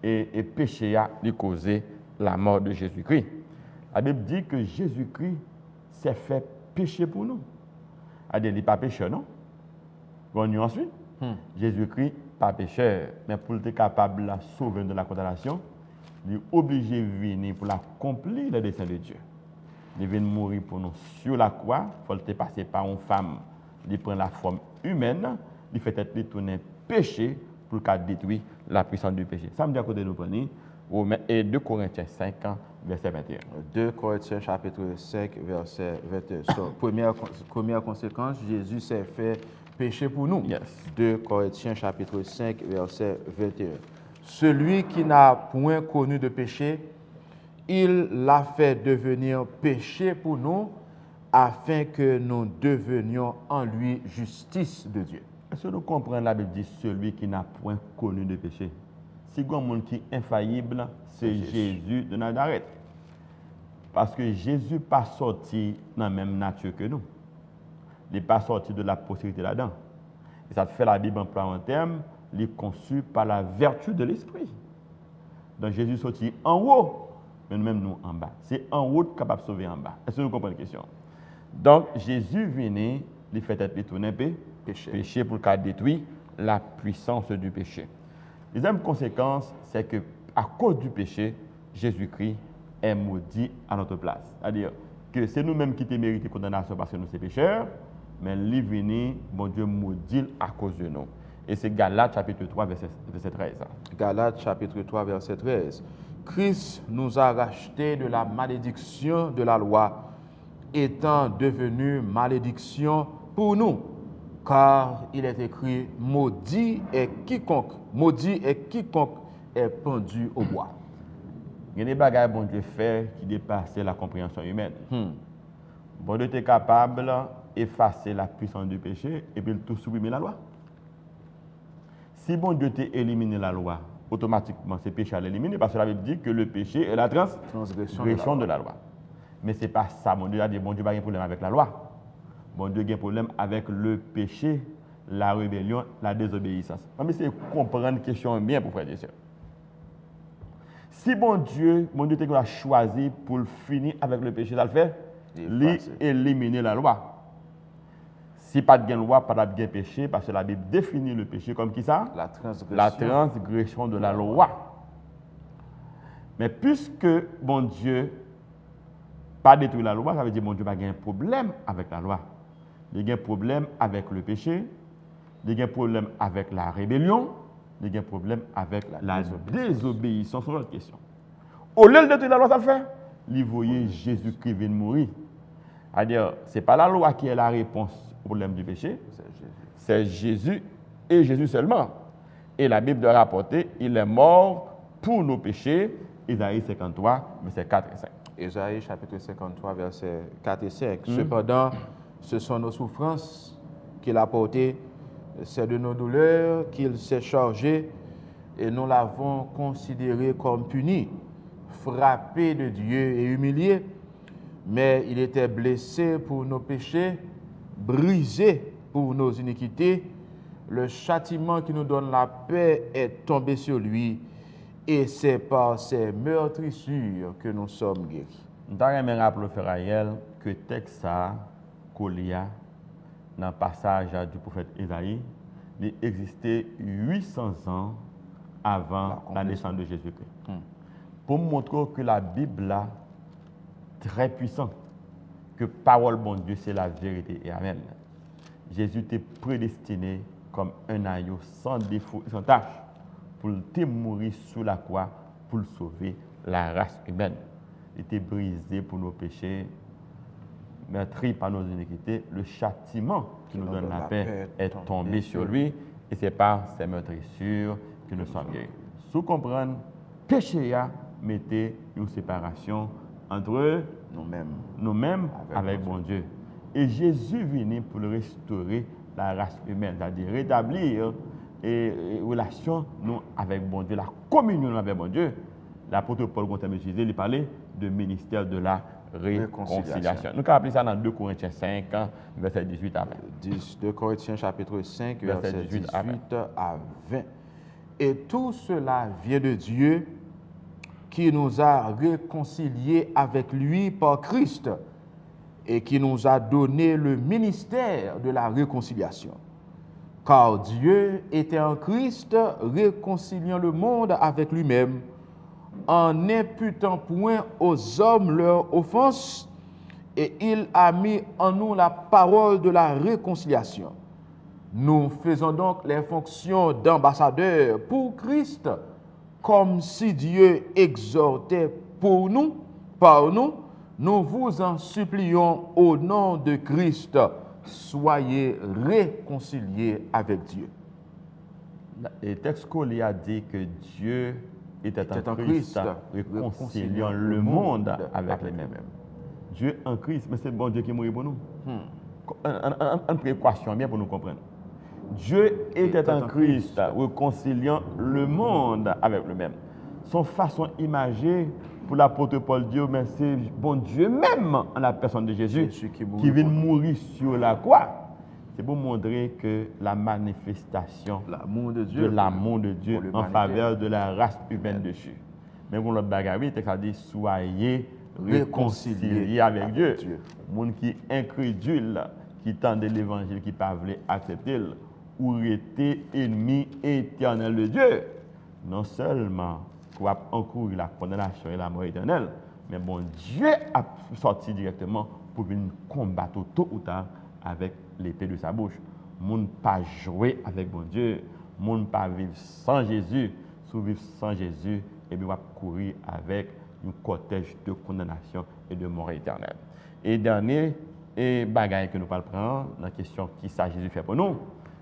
et péché a causé la mort de Jésus-Christ. La Bible dit que Jésus-Christ s'est fait péché pour nous. Il n'est pas pécheur, non? Bon, nuance, oui. Jésus-Christ, pas pécheur, mais pour être capable de la sauver de la condamnation, il est obligé de venir pour accomplir le dessein de Dieu. Il vient mourir pour nous sur la croix, il faut le passer par une femme, il prend la forme humaine, il fait être détourné péché pour qu'elle détruise la puissance du péché. Ça me dit à côté de nous prenons, et 2 Corinthiens 5, verset 21. 2 Corinthiens chapitre 5, verset 21. So, première conséquence, Jésus s'est fait péché pour nous. Yes. 2 Corinthiens chapitre 5, verset 21. Celui qui n'a point connu de péché, il l'a fait devenir péché pour nous, afin que nous devenions en lui justice de Dieu. Est-ce que nous comprenons la Bible dit celui qui n'a point connu de péché? Si il y a un monde qui est infaillible, c'est Jésus de Nazareth. Parce que Jésus n'est pas sorti dans la même nature que nous. Il n'est pas sorti de la postérité là-dedans. Et ça fait la Bible en plan en terme, il est conçu par la vertu de l'esprit. Donc Jésus est sorti en haut, mais nous-mêmes nous en bas. C'est en haut capable de sauver en bas. Est-ce que vous comprenez la question? Donc Jésus venait, il fait être détourné péché pour qu'il détruise la puissance du péché. Deuxième conséquence, c'est que à cause du péché, Jésus-Christ est maudit à notre place. C'est-à-dire que c'est nous-mêmes qui avons mérité condamnation parce que nous sommes pécheurs, mais il est venu, bon Dieu, maudit à cause de nous. Et c'est Galates chapitre 3, verset 13. Galates chapitre 3, verset 13. Christ nous a rachetés de la malédiction de la loi, étant devenu malédiction pour nous. Car il est écrit, maudit est quiconque est pendu au bois. Il y a des bagages bon Dieu fait qui dépassent la compréhension humaine. Bon Dieu est capable d'effacer la puissance du péché et puis tout supprimer la loi. Si bon Dieu t'a éliminé la loi, automatiquement c'est péché à l'éliminer parce que la Bible dit que le péché est la transgression de la loi. Mais ce n'est pas ça. Bon Dieu a dit bon Dieu n'a pas de problème avec la loi. Bon Dieu a un problème avec le péché, la rébellion, la désobéissance. Mais c'est comprendre la question bien pour frères et sœurs. Si bon Dieu a choisi pour finir avec le péché, ça le fait, éliminer la loi. Si pas de loi, pas de péché, parce que la Bible définit le péché comme qui ça? La transgression de la loi. Mais puisque bon Dieu pas détruit la loi, ça veut dire que bon Dieu n'a pas un problème avec la loi. Il y a un problème avec le péché, il y a un problème avec la rébellion, il y a un problème avec la désobéissance. C'est une autre question. Au lieu de détruire la loi, ça le fait. Il voyait Jésus-Christ venir mourir. C'est-à-dire, ce n'est pas la loi qui est la réponse au problème du péché, c'est Jésus et Jésus seulement. Et la Bible doit rapporter, il est mort pour nos péchés, Isaïe 53, versets 4 et 5. Isaïe chapitre 53, versets 4 et 5. Cependant, ce sont nos souffrances qu'il a portées, c'est de nos douleurs qu'il s'est chargé, et nous l'avons considéré comme puni, frappé de Dieu et humilié. mais il était blessé pour nos péchés, brisé pour nos iniquités. Le châtiment qui nous donne la paix est tombé sur lui, et c'est par ses meurtrissures que nous sommes guéris. Nous avons rappelé Ferraïel que le texte Colia, dans le passage du prophète Isaïe, il existait 800 ans avant la naissance de Jésus-Christ. Pour montrer que la Bible est très puissante, que parole bon Dieu, c'est la vérité et amen. Jésus était prédestiné comme un agneau sans défaut, sans tâche, pour mourir sous la croix, pour sauver la race humaine. Il était brisé pour nos péchés, meurtri par nos iniquités. Le châtiment qui nous donne la paix est tombé sur lui, et c'est par ses meurtrissures que nous sommes guéris. Sous comprendre, péché a mettait une séparation entre nous-mêmes avec bon Dieu. Et Jésus venu pour restaurer la race humaine, c'est-à-dire rétablir et relation nous avec bon Dieu, la communion avec bon Dieu. L'apôtre Paul, quand il parlait de ministère de la réconciliation. Nous avons appelé ça dans 2 Corinthiens 5, verset 18 à 20. 2 Corinthiens chapitre 5, verset 18 à 20. Et tout cela vient de Dieu, qui nous a réconciliés avec lui par Christ et qui nous a donné le ministère de la réconciliation. Car Dieu était en Christ, réconciliant le monde avec lui-même, en n'imputant point aux hommes leur offense, et il a mis en nous la parole de la réconciliation. Nous faisons donc les fonctions d'ambassadeurs pour Christ, comme si Dieu exhortait pour nous, par nous. Nous vous en supplions au nom de Christ, soyez réconciliés avec Dieu. Le texte qu'on a dit que Dieu était en Christ, réconciliant le monde avec les mêmes. Dieu en Christ, mais c'est bon Dieu qui est mort pour nous. Une précaution bien pour nous comprendre. Dieu était en Christ, réconciliant le monde avec lui-même. Son façon imagée pour l'apôtre Paul dit, mais c'est bon Dieu même en la personne de Jésus qui vient mourir sur la croix. C'est pour montrer que la manifestation de l'amour de Dieu en faveur de la race humaine dessus. Mais pour l'autre bagarre, ça dit soyez réconciliés avec Dieu. Les gens qui sont incrédules, qui tendent l'évangile, qui ne peuvent pas accepter, ou étaient ennemis éternels de Dieu. Non seulement pour encourir la condamnation et la mort éternelle, mais bon Dieu a sorti directement pour venir combattre tôt ou tard avec l'épée de sa bouche. Moun pas jouer avec bon Dieu, moun pas vivre sans Jésus, vivre sans Jésus, et bien va courir avec un cortège de condamnation et de mort éternelle. Et dernier bagaille que nous parlons dans la question qui ça Jésus fait pour nous,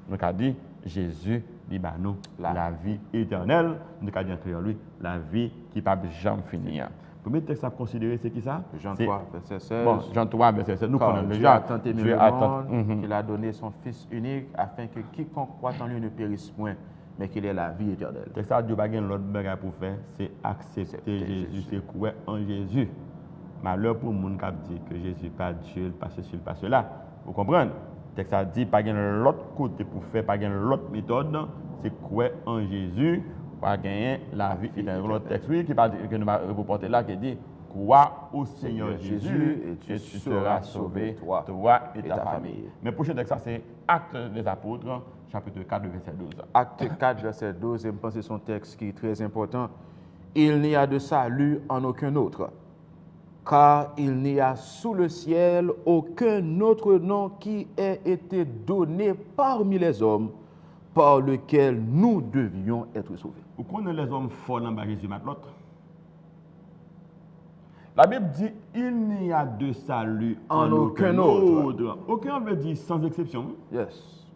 nous avons dit Jésus dit nous la vie éternelle, nous avons dit entre lui la vie qui ne peut jamais finir. Le premier texte à considérer, c'est qui ça? Jean 3, verset 16. Bon, Jean 3, verset 16. Nous connaissons déjà. Dieu a tant aimé le monde qu'il a donné son Fils unique afin que quiconque croit en lui ne périsse point, mais qu'il ait la vie éternelle. C'est ça, Dieu n'a pas l'autre bagage pour faire, c'est accepter Jésus, c'est croire en Jésus. Malheur pour le monde qui dit que Jésus n'est pas Dieu, pas ceci, pas cela. Vous comprenez? Le texte a dit, pas l'autre côté pour faire, pas l'autre méthode, c'est croire en Jésus. Pas gagner la vie éternelle. L'autre texte qui parle que nous va reporter là qui dit crois au Seigneur Jésus et tu seras sauvé, toi et ta famille. Mais le prochain texte c'est Actes des Apôtres, chapitre 4, verset 12. Acte 4, verset 12, et je pense que c'est son texte qui est très important. Il n'y a de salut en aucun autre, car il n'y a sous le ciel aucun autre nom qui ait été donné parmi les hommes par lequel nous devions être sauvés. Vous connaissez les hommes forts dans Jésus Matlot? La Bible dit il n'y a de salut en aucun autre. Aucun veut dire sans exception. Yes.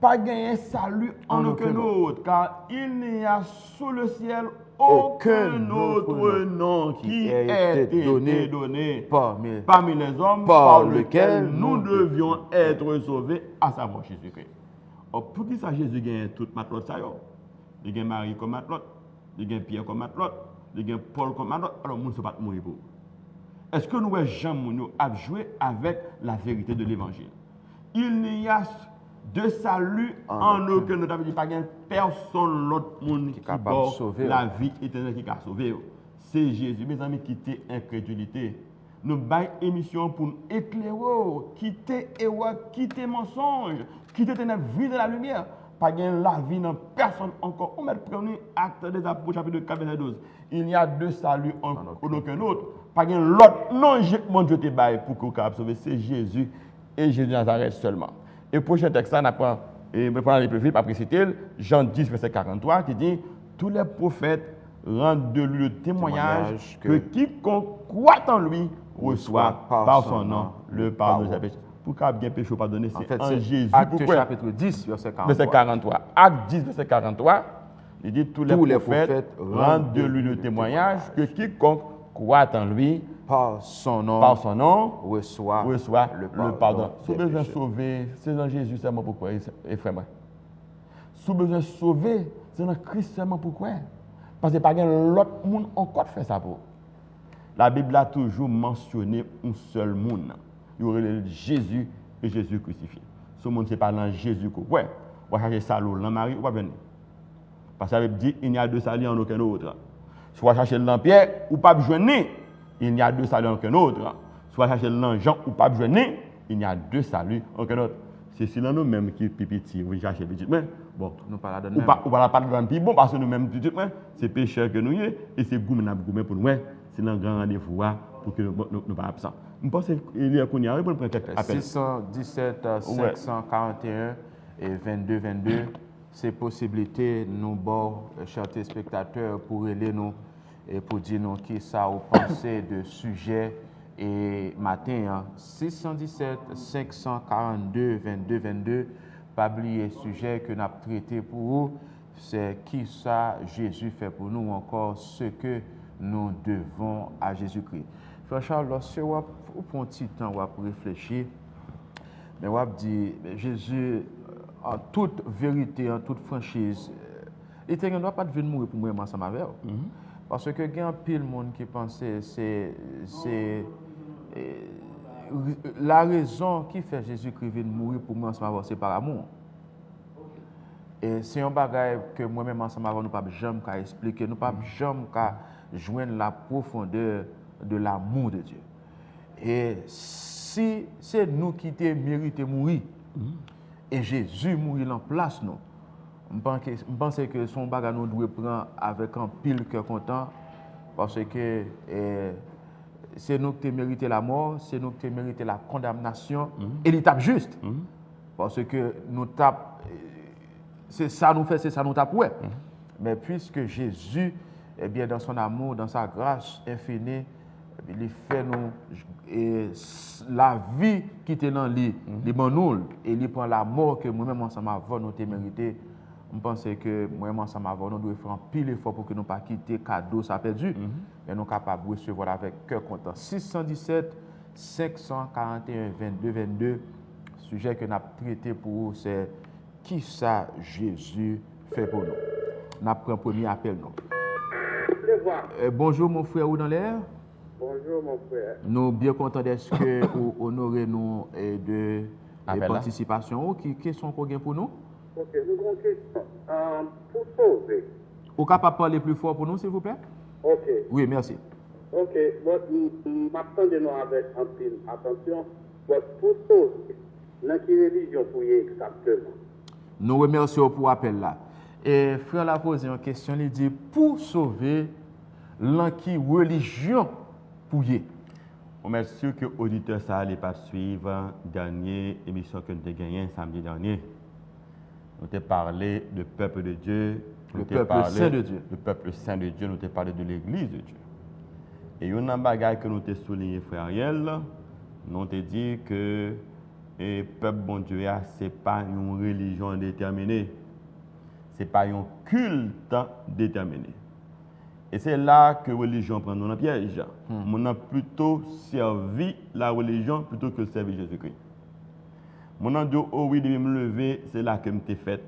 Pas gagner salut en aucun autre, car il n'y a sous le ciel aucun autre nom qui ait été donné parmi les hommes par lequel nous devions être sauvés, à savoir Jésus-Christ. Pour qui ça Jésus gagne toute Matlot ça yo? Il gagne Marie comme Matlot, il gagne Pierre comme Matlot, il gagne Paul comme Matlot, alors monde ne peut pas mourir pour. Est-ce que nous Jean a joué avec la vérité de l'évangile? Il n'y a de salut en aucun autre. Il n'y a pas personne l'autre monde qui capable de sauver la vie éternelle qui a sauvé. C'est Jésus. Mes amis, quittez incrédulité. Nous baillons émission pour nous éclairer, quitter erreur, quitter mensonge, quitter ténèbres, vie de la lumière. Pas de la vie dans personne encore. On met le premier acte des apôtres, chapitre 4, verset 12. Il n'y a de salut en aucun autre. Pas de l'autre. Non, mon Dieu te baille pour que vous puissiez sauver. C'est Jésus et Jésus de Nazareth seulement. Et le prochain texte, on apprend, et je prends les plus vite, après citer Jean 10, verset 43, qui dit tous les prophètes rendent de lui le témoignage que quiconque croit en lui reçoit par son nom le pardon de ses péchés. Pour qu'il y ait bien péché pardonné, c'est en Jésus. Acte chapitre 10, verset 43. Verset 43. Acte 10, verset 43, il dit tous les prophètes rendent de lui le témoignage que quiconque croit en lui par son nom reçoit le pardon. Si vous avez besoin de sauver, c'est dans Jésus seulement pourquoi, frère. Si vous avez besoin de sauver, c'est dans Christ seulement pourquoi. Parce que pas l'autre monde encore fait ça pour. La Bible a toujours mentionné un seul monde. Il y aurait Jésus et Jésus crucifié. Ce monde, ce n'est pas dans Jésus qu'on ouais. On va chercher salaud, dans Marie, ou pas venir. Parce que ça veut dire qu'il n'y a de salut en aucun autre. Soit chercher dans Pierre, ou pas besoin. Il n'y a deux saluts en aucun autre. Soit chercher dans Jean, ou pas besoin. Il n'y a deux saluts en aucun autre. C'est si nous même qui petit, vous cherchez petit, mais bon, nous pas la donner. Ou pas la donner plus bon parce que nous même petit, c'est pécheur que nous y et c'est goût pour nous. C'est un grand rendez-vous pour que nous pas absents. Je pense qu'il y a qu'on y arrive pour prendre appel. 617 541 et 22 c'est possibilité nous chers téléspectateurs pour aider nous et pour dire nous qui ça vous pensez de sujet. Et matin, 617 542 22, pas oublier sujet que nous avons traité pour vous, c'est qui ça Jésus fait pour nous, ou encore ce que nous devons à Jésus-Christ. Frère Charles, lorsque vous prenez un petit temps pour réfléchir, mais vous dit Jésus, en toute vérité, en toute franchise, il ne doit pas venir mourir pour moi ensemble avec vous. Parce que il y a un pile de monde qui pense c'est la raison qui fait Jésus-Christ venir mourir pour moi ensemble avec c'est par amour. Et c'est un bagage que moi-même ensemble avec nous pas jamais qu'à expliquer, nous pas jamais qu'à joindre la profondeur de l'amour de Dieu. Et si c'est nous qui te mérité mourir et Jésus mourir en place nous, je pense que son bagage nous doit prendre avec un pile cœur content parce que c'est nous qui mérité la mort, c'est nous qui mérité la condamnation et l'étape juste. Parce que nous tape, c'est ça nous fait, c'est ça nous tape, ouais. Mais puisque Jésus, eh bien, dans son amour, dans sa grâce infinie, il fait nous et la vie qui était dans lui, il nous et il prend la mort que moi-même ensemble avant nous te mérité. Je pense que moi-même ensemble avant nous devons faire un pile effort pour que nous ne pas quitter cadeau ça perdu, mais nous sommes capables de recevoir avec cœur content. 617 541 22, sujet que nous avons traité pour vous, c'est qui ça Jésus fait pour nous. Nous avons un premier appel. Bonjour mon frère, ou dans l'air? Bonjour mon frère. Nous sommes bien contents d'être que vous honorez nous de participation. Quelles sont pour nous? Ok, nous avons une question. Pour sauver. Vous êtes capable de parler plus fort pour nous, s'il vous plaît? Ok. Oui, merci. Ok, nous m'attendons avec un peu attention. Pour sauver, dans quelle religion pour y exactement? Nous remercions pour l'appel là. Et frère l'a posé une question, il dit pour sauver, dans quelle religion pour y? On est sûr que l'auditeur ça allait pas suivre la dernière émission que nous avons gagnée samedi dernier. Nous avons parlé du peuple de Dieu, le peuple saint de Dieu. Le peuple saint de Dieu, nous avons parlé de l'église de Dieu. Et il y a un bagage que nous avons souligné, frère Ariel, nous avons dit que le peuple bon Dieu, ce n'est pas une religion déterminée, ce n'est pas un culte déterminé. Et c'est là que la religion prend dans le piège. On a plutôt servi la religion plutôt que servir Jésus-Christ. Mon a dit, oh oui, de me lever, c'est là que je m'ai fait,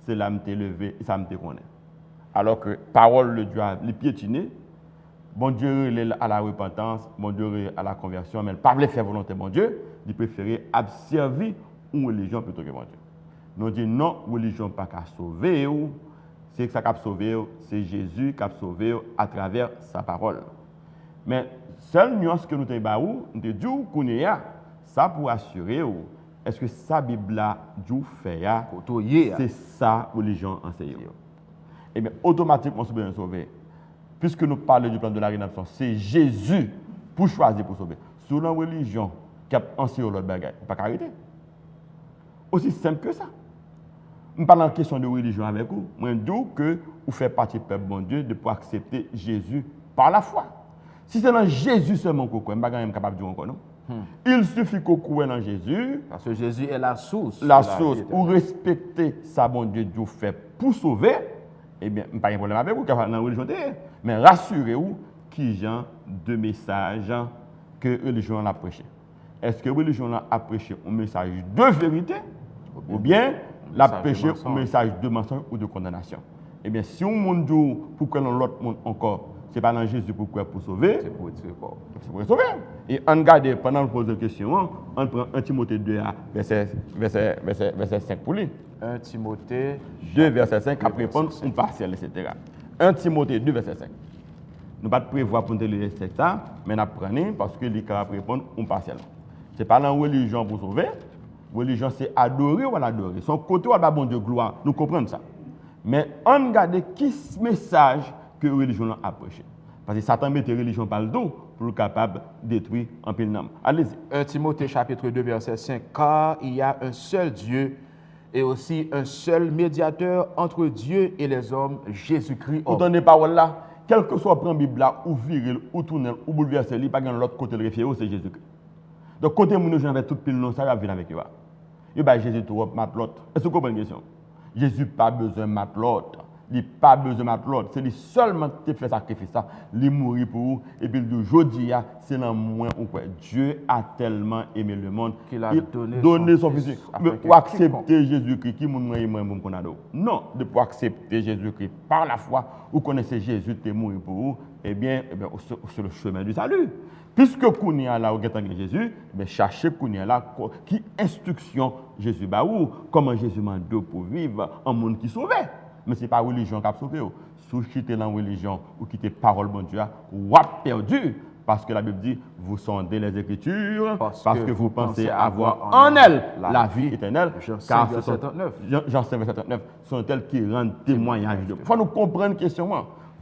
c'est là que je m'ai levé, et ça me connaît. Alors que parole de Dieu, les piétinés, bon Dieu à la repentance, bon Dieu à la conversion, mais il ne pas faire volonté bon Dieu, il préférait servir une religion plutôt que bon Dieu. Nous disons non, religion pas qu'à sauver, c'est ça qui a sauvé, c'est Jésus qui a sauvé à travers sa parole. Mais seule nuance que nous avons, nous disons qu'on est ça pour assurer, est-ce que sa Bible là, Dieu fait, c'est ça religion enseigne. Et bien automatiquement, nous sommes sauvés. Puisque nous parlons du plan de la rédemption, c'est Jésus pour choisir pour sauver. Sur la religion qui a enseigné l'autre bagaille, pas arrêter. Aussi simple que ça. Je ne parle pas en question de religion avec vous. Je dis que vous faites partie du peuple bon Dieu de pouvoir accepter Jésus par la foi. Si c'est dans Jésus seulement que vous croyez, je ne suis pas capable de dire encore non. Il suffit que vous croyez dans Jésus. Parce que Jésus est la source. La source. Ou respecter ça, bon Dieu, Dieu fait pour sauver. Eh bien, pas de problème avec vous, car dans la religion, mais rassurez-vous qui genre de message que la religion a prêché. Est-ce que la religion a prêché un message de vérité ou bien la prêché un message de mensonge ou de condamnation? Eh bien, si on monde dit pour que l'autre monde encore, ce n'est pas dans Jésus pour sauver, c'est pour sauver. Et on regarde, pendant qu'on pose la question, on prend 1 Timothée 2, verset 5 pour lui. 1 Timothée 2, verset 5, après répondre un partiel, etc. 1 Timothée 2, verset 5. Nous ne pouvons pas prévoir pour le texte, mais nous apprenons parce que les cas répondre un partiel. Ce n'est pas la religion pour sauver. La religion, c'est adorer ou adorer. Son côté, on va bon Dieu gloire. Nous comprenons ça. Mais on regarde qui message que la religion a prêché. Parce que Satan met la religion par le dos pour être capable de détruire un peu de nom. Allez-y. 1 Timothée chapitre 2, verset 5. Car il y a un seul Dieu et aussi un seul médiateur entre Dieu et les hommes, Jésus-Christ. Vous donnez parole là, quel que soit la Bible là, ou viril, ou tournel, ou bouleversé, il n'y a pas de l'autre côté de référence, c'est Jésus-Christ. Donc, côté où nous avons tout pile non, ça va venir avec eux. Il y a Jésus tout mat l'autre. Est-ce que vous comprenez la question? Jésus n'a pas besoin de mat l'autre. Il n'a pas besoin de mat l'autre. C'est lui seulement qui fait sacrifice ça. Il mourit pour vous. Et puis, le jour d'hier, c'est dans moins ou quoi. Dieu a tellement aimé le monde qu'il a donné son fils. Pour accepter Jésus-Christ, qui m'a dit, non, de pour accepter Jésus-Christ par la foi, vous connaissez Jésus, qui est mort pour vous, eh bien sur le chemin du salut. Puisque Kounia là, vous avez Jésus, mais cherchez Kounia là, qui instruction Jésus ba ou, comment Jésus m'a dit pour vivre un monde qui sauvé. Mais ce n'est pas la religion qui a sauvé. Si vous quittez la religion ou quittez la parole de Dieu, vous avez perdu. Parce que la Bible dit, vous sondez les Écritures, parce que vous pensez avoir en elles la vie éternelle. Jean 5, verset 39. Jean 5, verset 39, sont elles qui rendent témoignage de. Il faut nous comprendre la question.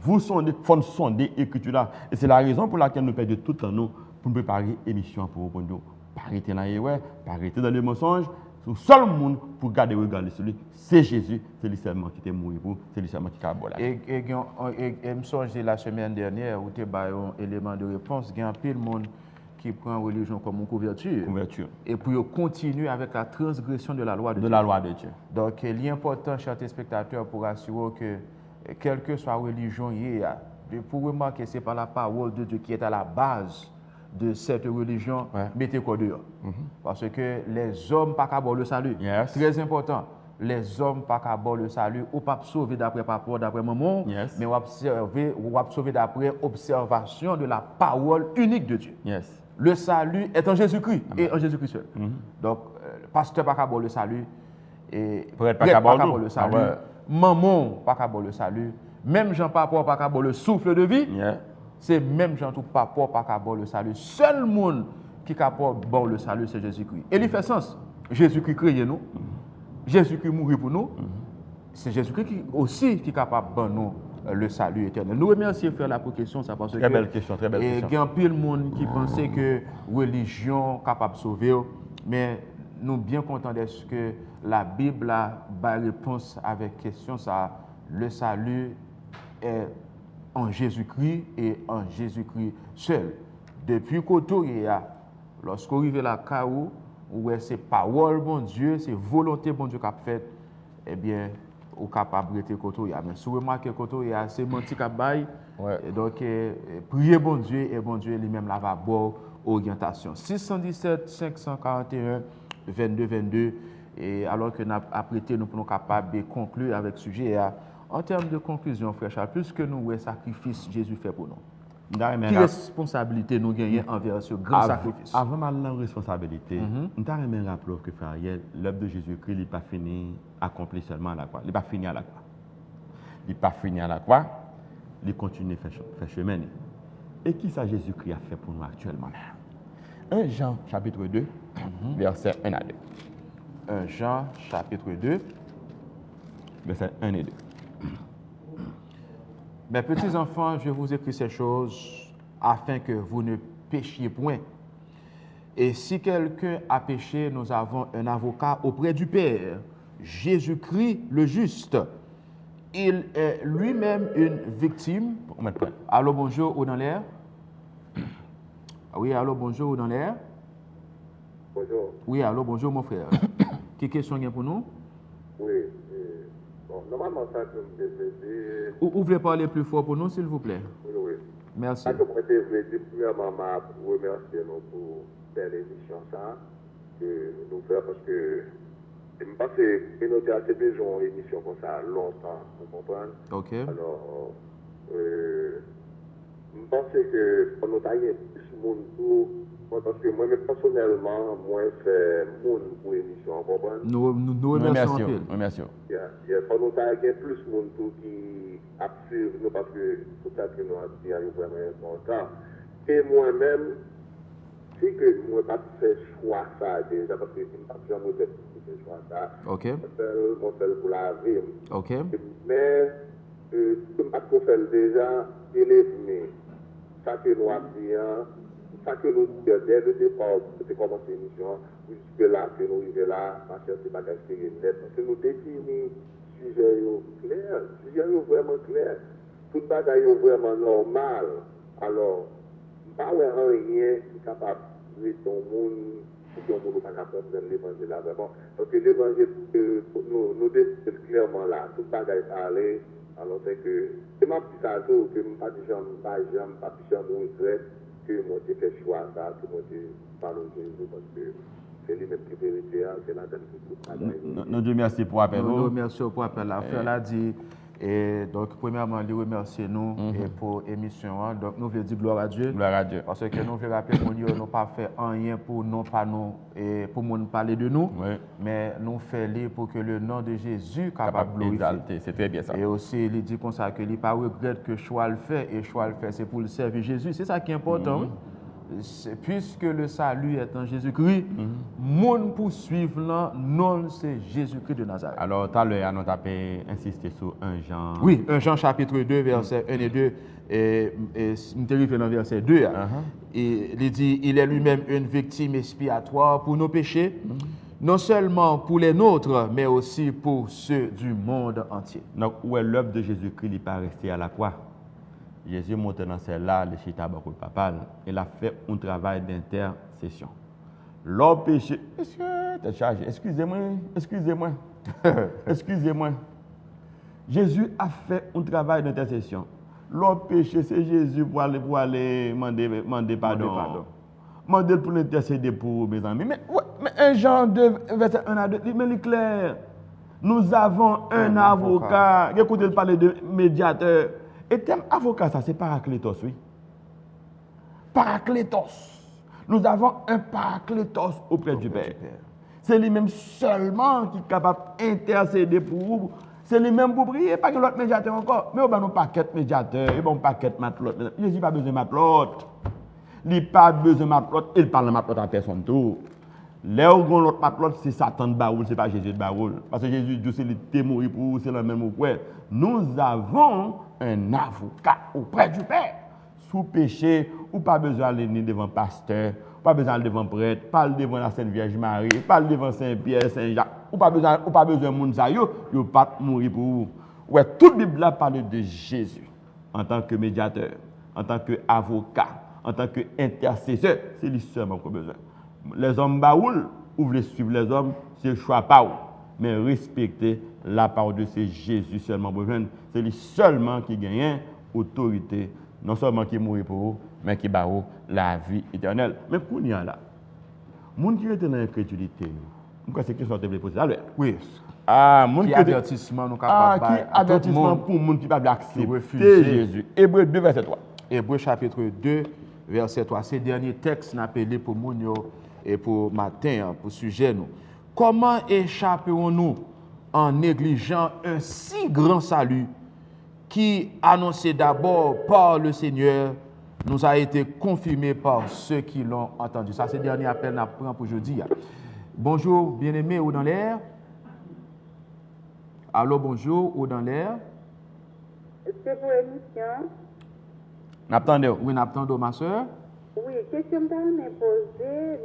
Vous sondez, faut sonder l'écriture là. Et c'est la raison pour laquelle nous perdons tout le temps nous pour nous préparer l'émission pour nous. Pas arrêter dans les pas arrêter dans les mensonges. Le seul monde pour regarder celui, c'est Jésus. C'est lui seulement qui est mort pour, c'est lui seulement qui a boire. Et je me souviens la semaine dernière où tu as un élément de réponse. Il y a un peu de monde qui prend la religion comme une couverture. Et puis continue avec la transgression de la loi de Dieu. Donc il est important, chers spectateurs, pour assurer que quelle que soit la religion, pour remarquer que ce n'est pas la parole de Dieu qui est à la base de cette religion, mettez quoi dehors. Parce que les hommes pas qu'à le salut. Très important. Les hommes pas qu'à le salut, ou pas sauver d'après papa, d'après maman, mais ou sauver d'après observation de la parole unique de Dieu. Le salut est en Jésus-Christ et en Jésus-Christ seul. Donc, pasteur pas qu'à le salut, et prêtre pas qu'à le salut. Maman, pas qu'à le salut. Même Jean-Papa, pas qu'à le souffle de vie. C'est même Jean-Papa, pas qu'à le salut. Seul monde qui est capable de le salut, c'est Jésus-Christ. Et il fait sens. Jésus-Christ créé nous. Jésus-Christ mourit pour nous. C'est Jésus-Christ qui aussi qui est capable de nous le salut éternel. Nous remercions faire la question, ça parce que très belle question, très belle question. Il y a un peu de monde qui pensait que religion capable de sauver, mais nous sommes bien contents de ce que la Bible a réponse avec question ça. Le salut est en Jésus-Christ et en Jésus-Christ seul. Depuis qu'aujourd'hui, lorsqu'on arrive à la Kaou, où c'est parole bon Dieu, c'est volonté bon Dieu qui a fait, eh bien, on est capable de côté. Mais si vous remarquez que c'est menti qui a bail, donc priez bon Dieu et bon Dieu lui-même là va boire orientation. 617 541 22 22. Et alors que nous avons apprêté, nous sommes capables de conclure avec ce sujet. En termes de conclusion, frère Charles, puisque nous voyons le sacrifice Jésus fait pour nous. Quelle responsabilité nous gagnons envers ce grand sacrifice? Avant ma responsabilité, nous avons rappelé que frère, l'œuvre de Jésus-Christ n'est pas fini, accompli seulement à la croix. Il n'est pas fini à la croix. Il n'est pas fini à la croix, il continue à faire chemin. Et qui ça Jésus-Christ a fait pour nous actuellement? 1 Jean chapitre 2, versets 1 à 2. 1 Jean chapitre 2, versets 1 et 2. Mes petits enfants, je vous écris ces choses afin que vous ne péchiez point. Et si quelqu'un a péché, nous avons un avocat auprès du Père, Jésus-Christ le juste. Il est lui-même une victime. Allô, bonjour, ou dans l'air? Oui, allô, bonjour, ou dans l'air? Bonjour. Oui, allô, bonjour, mon frère. Quelle question est pour nous? Oui. Bon, normalement, ça peut me développer. Vous voulez parler plus fort pour nous, s'il vous plaît? Oui. Merci. Ça, je voudrais développer, premièrement, je remercier nous pour faire l'émission, ça, que nous faisons, parce que je pense que nous avons besoin d'une émission comme ça longtemps, vous comprenez? OK. Alors, je pense que pour nous tailler plus de monde, parce que moi, personnellement, moi, je fais monde pour l'émission, vous comprenez? Nous remercions. Remercions. Pour nous tailler plus de monde qui a suivi nous, parce que tout ça que nous avons dit est vraiment important. Et moi-même, si que moi, je n'ai pas fait choix ça déjà, parce que je n'ai pas fait choix ça. OK. Je fais pour la vie. OK. Mais, je n'ai pas fait déjà, élève, ça que nous avons dit, ça que nous disons dès le départ, de commencer l'émission, jusque là, que nous arrivons là, ma chère, c'est pas d'acheter les lettres, parce que nous définissons sujet clair, sujet vraiment clair, tout le bagage est vraiment normal. Alors, pas rien qui est capable de ton monde, si on ne peut pas comprendre l'évangile là vraiment. Parce que l'évangile, nous définissons clairement là, tout le bagage est parlé, alors c'est que, c'est ma petite atout, que je ne pas de gens, pas de gens retraite, que moi j'ai fait choix ça, que moi j'ai parlé de Jésus, parce que c'est lui-même qui est vérité, c'est la donne que nous Dieu merci pour l'appel. Nous remercions pour l'appel. La frère l'a dit. Et donc, premièrement, lui remercier nous et pour l'émission. Donc, nous voulons dire gloire à Dieu. Gloire à Dieu. Parce que nous voulons rappeler que nous n'avons pas fait rien pour nous, et pour nous parler de nous, mais nous faisons pour que le nom de Jésus capable de glorifier. C'est très bien ça. Et aussi, il dit comme ça que il pas regrette que choix le fait, et choix le fait, c'est pour le servir Jésus. C'est ça qui est important. Puisque le salut est en Jésus-Christ, monde pour suivre là, non, c'est Jésus-Christ de Nazareth. Alors, tout à l'heure, nous avons insisté sur 1 Jean. Oui, 1 Jean chapitre 2, versets 1 et 2, et nous arrivons dans verset 2. Et il dit, il est lui-même une victime expiatoire pour nos péchés, non seulement pour les nôtres, mais aussi pour ceux du monde entier. Donc, où est l'œuvre de Jésus-Christ, il n'est pas resté à la croix. Jésus monte dans celle-là, le chita bakul papal, il a fait un travail d'intercession. L'homme péché, excusez-moi. Jésus a fait un travail d'intercession. L'homme péché, c'est Jésus pour aller demander pardon. Demander pour l'intercéder pour mes amis. Mais 1 Jean 2, verset 1 à 2, mais il est clair. Nous avons un avocat. Écoutez, parler de médiateur. Et thème avocat, ça c'est Paraclétos, oui. Paraclétos. Nous avons un Paraclétos auprès du Père. C'est lui-même seulement qui est capable d'intercéder pour vous. C'est lui-même pour prier, pas que l'autre médiateur encore. Mais on a un paquet de médiateurs, et un paquet de matelotes. Jésus n'a pas besoin de matelotes. Il n'a pas besoin de matelotes, il parle de matelotes en personne tout. Là où l'autre matelote, c'est Satan de Baoul, ce n'est pas Jésus de Baoul. Parce que Jésus dit, c'est le mort pour vous, c'est le même au quoi. Nous avons un avocat auprès du Père. Sous péché, ou pas besoin d'aller devant le pasteur, pas besoin d'aller devant le prêtre, pas devant la Sainte Vierge Marie, pas devant Saint-Pierre, Saint-Jacques, ou pas besoin de monde ça, yo pas mourir pour vous. Ouais, toute la Bible là parle de Jésus en tant que médiateur, en tant qu'avocat, en tant qu'intercesseur. C'est lui seulement qu'on a besoin. Les hommes baoul, ou voulez suivre les hommes, c'est le choix pas ou. Mais respecter la parole de c'est Jésus seulement. C'est lui seulement qui gagne autorité, non seulement qui mourit pour vous, mais qui bat la vie éternelle. Mais pour nous là, les gens qui étaient dans l'incrédulité, c'est question que je poser à l'heure. Oui. Qui avertissement nous capable qui avertissement pour les gens qui ne peuvent pas accepter Jésus. Hébreux 2, verset 3. Hébreux chapitre 2, verset 3. C'est le dernier texte n'a appelé pour Mounio et pour matin, pour sujet nous. Comment échapperons-nous en négligeant un si grand salut qui, annoncé d'abord par le Seigneur, nous a été confirmé par ceux qui l'ont entendu. Ça, c'est le dernier appel qu'on prend pour aujourd'hui. Bonjour, bien-aimés, ou dans l'air? Allô, bonjour, ou dans l'air? C'est pour l'émission. N'attendez. Oui, n'attendons, ma soeur. Oui, question que je me posée,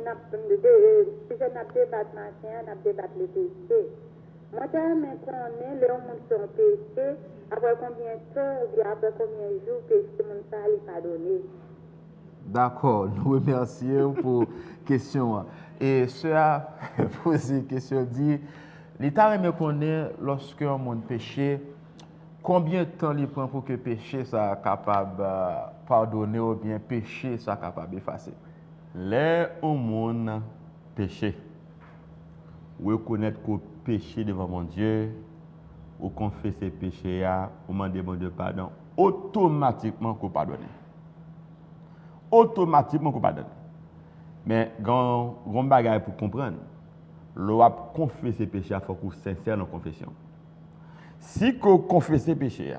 si je n'ai débat matin, n'a débat le péché. Moi, je me connais, les gens sont péché, après combien de temps, ou bien après combien de jours, péché, tout le monde ça lui pardonner. D'accord, nous remercions pour la question. Et ceux a posé une question, dit, l'État me connaît lorsque un monde péché, combien de temps il prend pour que le péché soit capable de pardonner ou bien péché soit capable d'effacer? Les monde péché, ou reconnaître qu'on péché devant mon Dieu, ou confesser péché, ou demander bon Dieu pardon, automatiquement qu'on pardonne. Automatiquement qu'on pardonne. Mais grand bagage pour comprendre, l'on a confessé péché, il faut qu'on soit sincère dans la confession. Si qu'on confesse péché,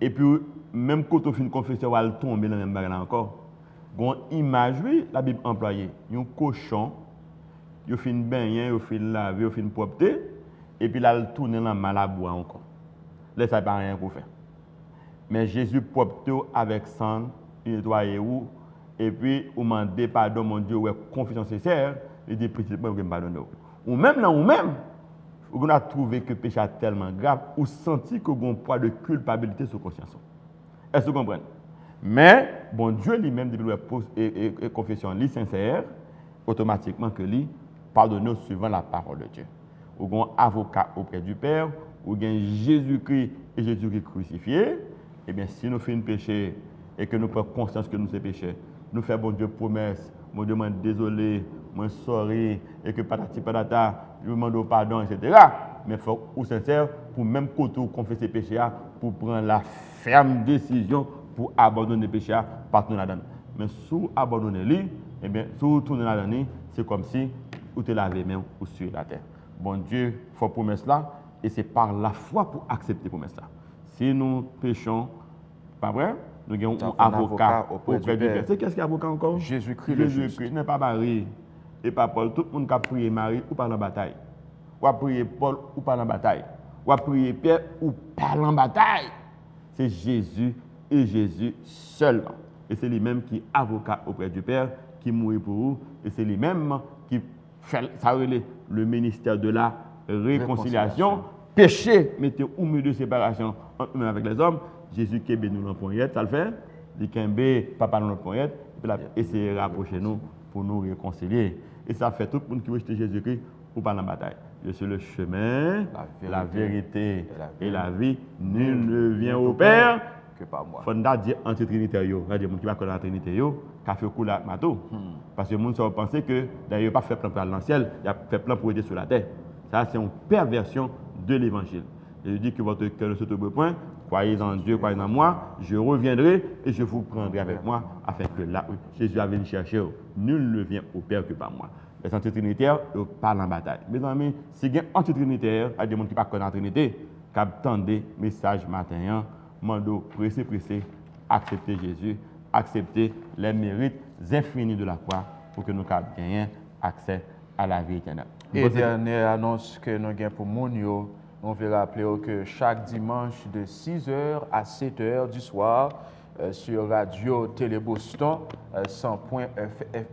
et puis même quand on fait une confession, on va tomber dans le même bagage encore. Une image, oui, la Bible employée, un cochon, il fait une baigner, il fait une laver, il fait une propreté, et puis là, il tourne dans la malaboie encore. Là, ça n'a pas rien pour faire. Mais Jésus propre avec sang, il nettoie où, et puis, on demande pardon, mon Dieu, ou confession sincère, il dit, petit peu, vous pardonner. Ou même là, ou même, on a trouvé que le péché est tellement grave, ou senti que vous avez un poids de culpabilité sur la conscience. Est-ce que vous comprenez? Mais, bon Dieu lui-même, depuis et confession sincère, automatiquement que lui, pardonne suivant la parole de Dieu. Ou un avocat auprès du Père, ou bien Jésus-Christ et Jésus-Christ crucifié, et bien si nous faisons un péché et que nous prenons conscience que nous sommes péchés, nous faisons bon Dieu promesse, mon Dieu m'en désolé, moi sorry, et que patati patata, je demande pardon, etc. Mais il faut être sincère pour même quand on confesse le péché, pour prendre la ferme décision pour abandonner le péché, partout là-dedans. Mais si vous abandonnez lui, eh bien, si vous tournez là-dedans, c'est comme si vous te lavez les mains ou sur la terre. Bon Dieu fait promesse là, et c'est par la foi pour accepter la promesse là. Si nous péchons, pas vrai? Nous avons un avocat auprès du Père. C'est qu'est-ce qu'il y a avocat encore? Jésus-Christ. Jésus-Christ n'est pas Marie et pas Paul. Tout le monde qui a prié Marie ou pas en bataille. Ou a prié Paul ou pas en bataille. Ou a prié Pierre ou pas en bataille. C'est Jésus et Jésus seulement. Et c'est lui-même qui est avocat auprès du Père, qui mourit pour vous. Et c'est lui-même qui fait ça, le ministère de la réconciliation. Péché, mettez au milieu de séparation entre nous avec les hommes. Jésus qui est béni dans le poignette, ça le fait. Il qui est papa dans le poignette, et puis il essaie de rapprocher nous pour nous réconcilier. Et ça fait tout le monde qui veut jeter Jésus-Christ pour pas dans la bataille. Je suis le chemin, la vérité et la vie. Nul ne vient au Père que par moi. Il faut dire anti-trinitaire. Il y a des gens qui ne connaissent pas la Trinité, qui a fait coup là, parce que les gens pensent que d'ailleurs, il n'a pas fait plan pour aller dans le ciel, il a fait plan pour aider sur la terre. Ça, c'est une perversion de l'évangile. Et je dis que votre cœur ne se trouve point, croyez en Dieu, croyez en moi, je reviendrai et je vous prendrai avec moi, afin que là où Jésus avait cherché, nul ne vient au Père que par moi. Les antitrinitaires, ils parlent en bataille. Mes amis, si il y a un antitrinitaire, il y a des gens qui ne connaissent pas la Trinité, qui attendent des messages matin, mando pressé, accepter Jésus, accepter les mérites infinis de la croix pour que nous gagnions accès à la vie éternelle. Et dernière annonce que nous avons pour Mounio, on veut rappeler que chaque dimanche de 6h à 7h du soir sur Radio Télé Boston 100.1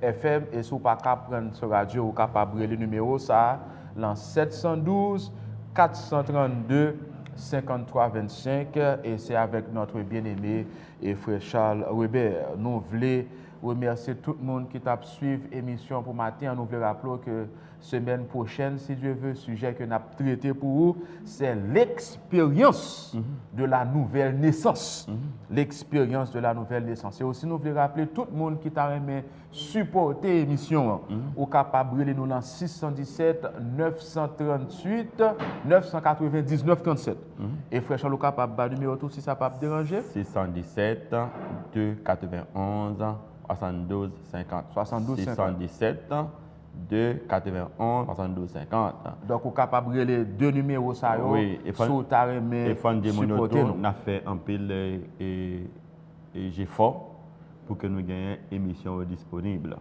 FM et si vous pas prendre ce radio, vous capable le numéro ça dans 712 432 5325 et c'est avec notre bien-aimé et frère Charles Weber. Nous voulons remercier tout le monde qui t'a suivi l'émission pour matin. Nous voulons rappeler que semaine prochaine, si Dieu veut, le sujet que nous avons traité pour vous, c'est l'expérience de la nouvelle naissance. L'expérience de la nouvelle naissance. Et aussi, nous voulons rappeler tout le monde qui t'a aimé supporter l'émission. Ou capable de nous dans 617 938 999 37. Et frère Charles, capable de numéro tout si ça peut déranger. 617 291 72 50. 72 50. 617 291 72 50. Donc, vous êtes capable de les deux numéros ça oui, et sur ta remè supporter nous. On a fait un pile et j'ai fort pour que nous gagnions émission disponible.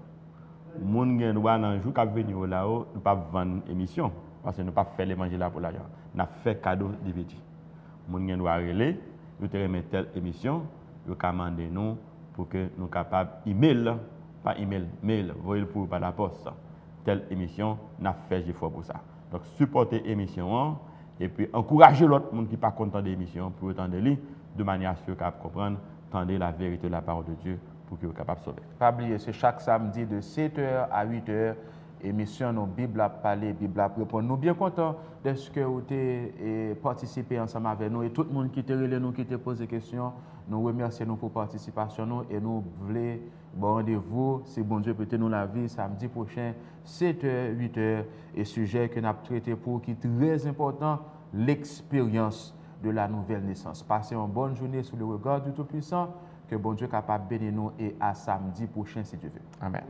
Moun gen droit dans jour qu'a venir là-haut, nous pas vendre émission parce que nous pas faire les manger là pour l'argent. On a fait cadeau DVD. Moun gen droit relé, nous te remettre telle émission, vous commander nous pour que nous capable email, pas email, mail, voyez pour par la poste. Telle émission, n'a fait j'ai fort pour ça. Donc supporter l'émission et puis encourager l'autre monde qui pas content de l'émission pour entendre lui de manière à ce qu'il comprendre, tendre la vérité de la parole de Dieu pour qu'il soit capable de sauver. Pas oublier, c'est chaque samedi de 7h à 8h. Émission nos Bible à parler, Bible à répondre. Nous bien contents de ce que vous avez participé ensemble avec nous et tout le monde qui t'a relé nous, qui t'a posé des questions. Nous remercions nous pour la participation nous, et nous voulons bon rendez-vous, si bon Dieu peut nous la vie, samedi prochain, 7h, 8h, et sujet que nous avons traité pour qui est très important, l'expérience de la nouvelle naissance. Passez une bonne journée sous le regard du Tout-Puissant, que bon Dieu est capable de bénir nous et à samedi prochain si Dieu veut. Amen.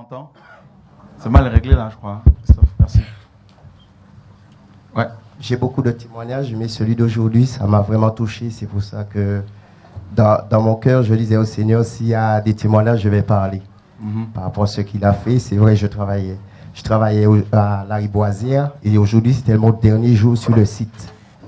m'entends? C'est mal réglé là, je crois. Christophe, merci. Ouais. J'ai beaucoup de témoignages, mais celui d'aujourd'hui, ça m'a vraiment touché. C'est pour ça que dans mon cœur, je disais au Seigneur, s'il y a des témoignages, je vais parler. Par rapport à ce qu'il a fait, c'est vrai, je travaillais à la Riboisière et aujourd'hui, c'était mon dernier jour sur le site.